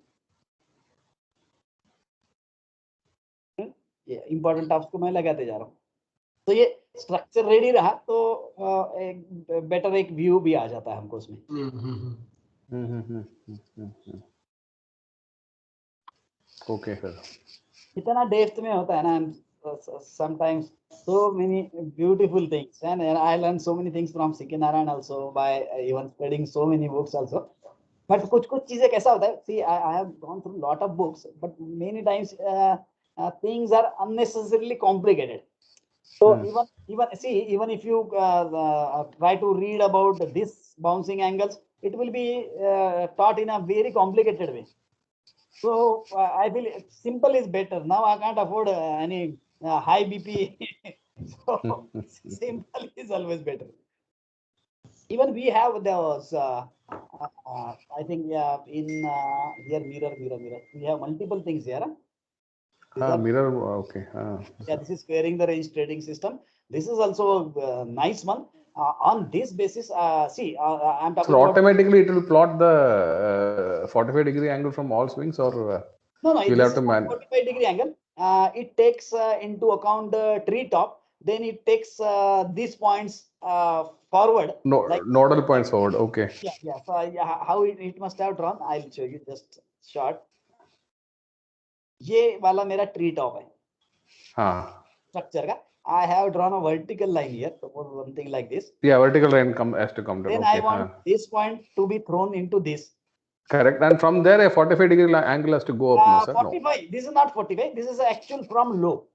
इम्पोर्टेंट टॉप्स को मैं लगाते जा रहा हूँ. तो ये स्ट्रक्चर रेडी रहा तो एक बेटर एक व्यू भी आ जाता है हमको उसमें. Okay sir. इतना डेप्थ में होता है ना sometimes so many beautiful things and I learned so many things from C.K. Narayan also by even studying so many books also. But कुछ चीजें कैसा होता है, see I have gone through lot of books but many times things are unnecessarily complicated. So even if you try to read about this bouncing angles, it will be taught in a very complicated way. So I feel simple is better. Now I can't afford any high BP. So simple is always better. Even we have those, I think in here mirror. We have multiple things here. Mirror, okay. Yeah, this is squaring the range trading system. This is also a nice one. On this basis, see, I'm talking so about automatically it will plot the 45-degree angle from all swings, or no, you'll have to 45-degree angle. It takes into account the tree top. Then it takes these points forward. No, like nodal points forward. Okay. Yeah. So how it must have drawn, I'll show you just short. ये वाला मेरा tree top है. हाँ. Structure का. I have drawn a vertical line here. Suppose something like this. Yeah, vertical line has to come down. Then okay, I want this point to be thrown into this. Correct. And from there, a 45-degree angle has to go up. No, sir. 45. No. This is not 45. This is actual from low.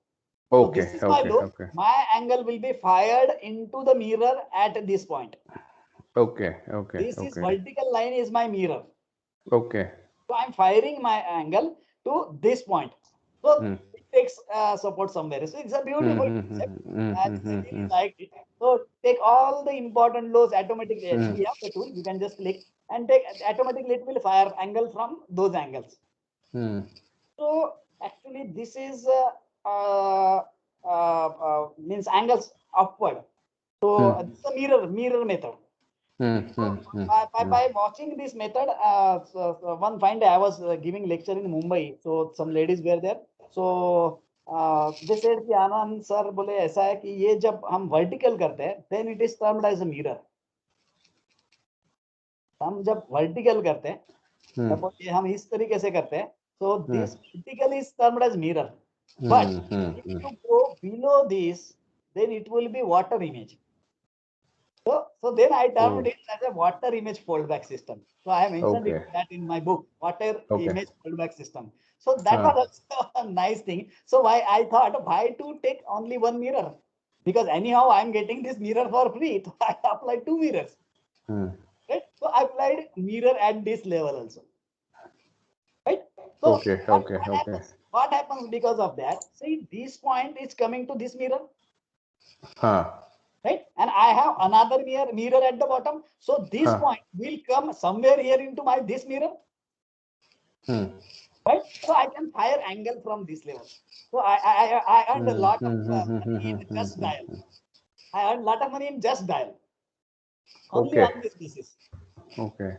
Okay. So this is my low. Okay. My angle will be fired into the mirror at this point. Okay. This is vertical line is my mirror. Okay. So I'm firing my angle to this point. So it takes support somewhere. So it's a beautiful concept. I really liked it. So take all the important lows automatically. We have the tool. You can just click and take automatically. It will fire angle from those angles. So actually, this is means angles upward. So this is a mirror method. By watching this method, one fine day I was giving lecture in Mumbai. So some ladies were there. So they said कि आनंद sir बोले ऐसा है कि ये जब हम vertical करते हैं, then it is termed as a mirror. हम जब vertical करते हैं, suppose ये हम इस तरीके से करते हैं, so this vertical is termed as mirror. But if you go below this, then it will be water image. So then I termed it as a water image foldback system. So I have mentioned that in my book, water image foldback system. So that was also a nice thing. So I thought, why to take only one mirror? Because anyhow, I'm getting this mirror for free. So I applied 2 mirrors. Right? So I applied mirror at this level also. Right? So what happens because of that? See, this point is coming to this mirror. Right? And I have another mirror at the bottom. So this point will come somewhere here into my this mirror. Right? So I can fire angle from this level. So I earned a lot of money in just dial. I earned a lot of money in just dial. Only on this basis. Okay.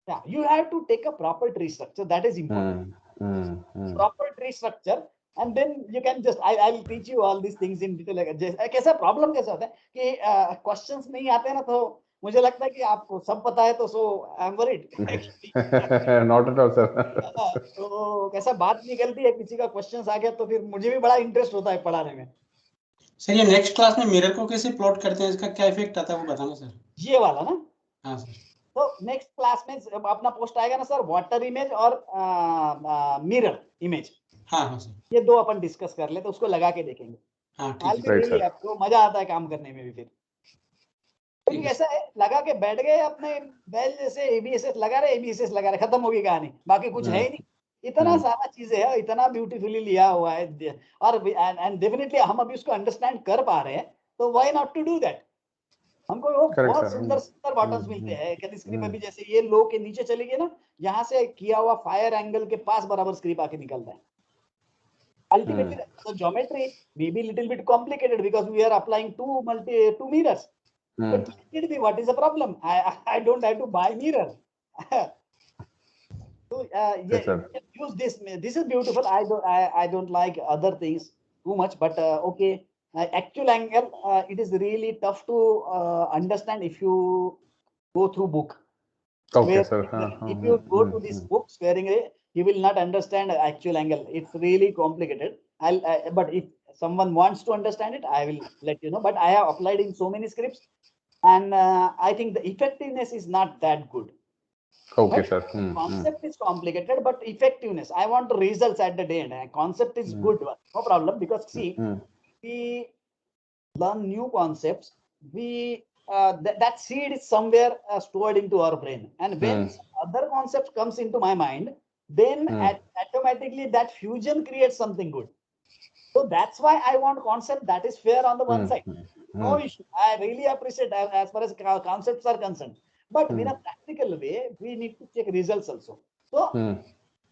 Yeah, you have to take a proper tree structure. That is important. Proper tree structure. And then you can just, I'll teach you all these things in detail. कैसा problem कैसा होता है कि questions नहीं आते ना तो मुझे लगता है कि आपको सब पता है तो so I'm worried. Not at all, sir. तो कैसा बात निकलती है किसी का questions आ गया तो फिर मुझे भी बड़ा interest होता है पढ़ाने में. सर ये नेक्स्ट क्लास में मिरर को कैसे प्लॉट करते हैं, इसका क्या इफेक्ट आता है वो बताना सर. ये वाला ना. हाँ सर. तो नेक्स्ट क्लास में अपना पोस्ट आएगा ना सर, वाटर इमेज और मिरर इमेज. हाँ सर. ये 2 अपन डिस्कस कर ले तो उसको लगा के देखेंगे. हाँ ठीक है. आपको मजा आता है काम करने में भी फिर. तो ऐसा है लगा के बैठ गए अपने बैल जैसे एबीएसएस लगा रहे खत्म होगी कहानी, बाकी कुछ है ही नहीं. इतना सारा चीजें है, इतना ब्यूटीफुली लिया हुआ है और एंड डेफिनेटली हम अभी उसको अंडरस्टैंड कर पा रहे हैं तो why not to do that. हमको वो बहुत सुंदर बॉटम्स मिलते हैं. कैदी स्क्रीप में भी जैसे ये लो के नीचे चली गई ना, यहाँ से किया हुआ फायर एंगल के पास बराबर स्क्रीप आके निकलता है. Ultimately, so geometry may be little bit complicated because we are applying two mirrors. But let it be, what is the problem? I don't have to buy mirror. So yeah, Yes, sir. use this. This is beautiful. I don't like other things too much, but okay. Actual angle, it is really tough to understand if you go through book. Okay, Where sir. if you go to these books, wherein you will not understand actual angle. It's really complicated. But if someone wants to understand it, I will let you know. But I have applied in so many scripts, and I think the effectiveness is not that good. Okay, But sir. concept is complicated, but effectiveness. I want results at the day end. Concept is good one, no problem. Because see, we learn new concepts. We that seed is somewhere stored into our brain, and when other concept comes into my mind, then automatically that fusion creates something good. So that's why I want concept that is fair on the one side. No issue. I really appreciate as far as concepts are concerned. But in a practical way, we need to check results also. So,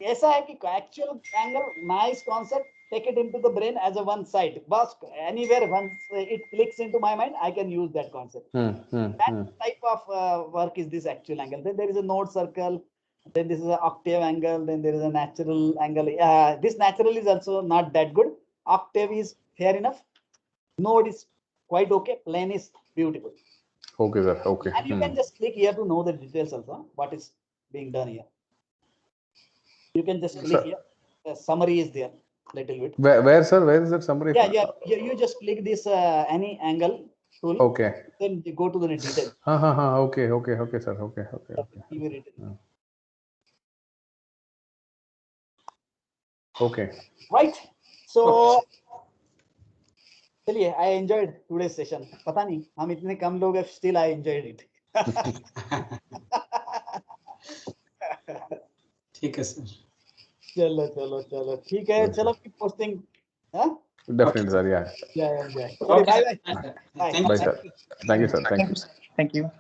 ऐसा है कि actual angle, nice concept, take it into the brain as a one side. But anywhere once it clicks into my mind, I can use that concept. That type of work is this actual angle. Then there is a node circle. Then this is an octave angle. Then there is a natural angle. This natural is also not that good. Octave is fair enough. Node is quite okay. Plane is beautiful. Okay, sir. Okay. And you can just click here to know the details also. What is being done here? You can just click here. The summary is there. Little bit. Where, sir? Where is that summary? Yeah. You just click this any angle tool. Okay. Then you go to the details. Okay, sir. Okay. Okay. Right. So चलिए, I enjoyed today's session. पता नहीं हम इतने कम लोग हैं, still I enjoyed it. ठीक है sir. चलो ठीक है. चलो keep posting. Huh? Definitely, sir. Yeah. Yeah. Sorry, bye. Thank you, Bye, sir. Thank you, sir. Thank you.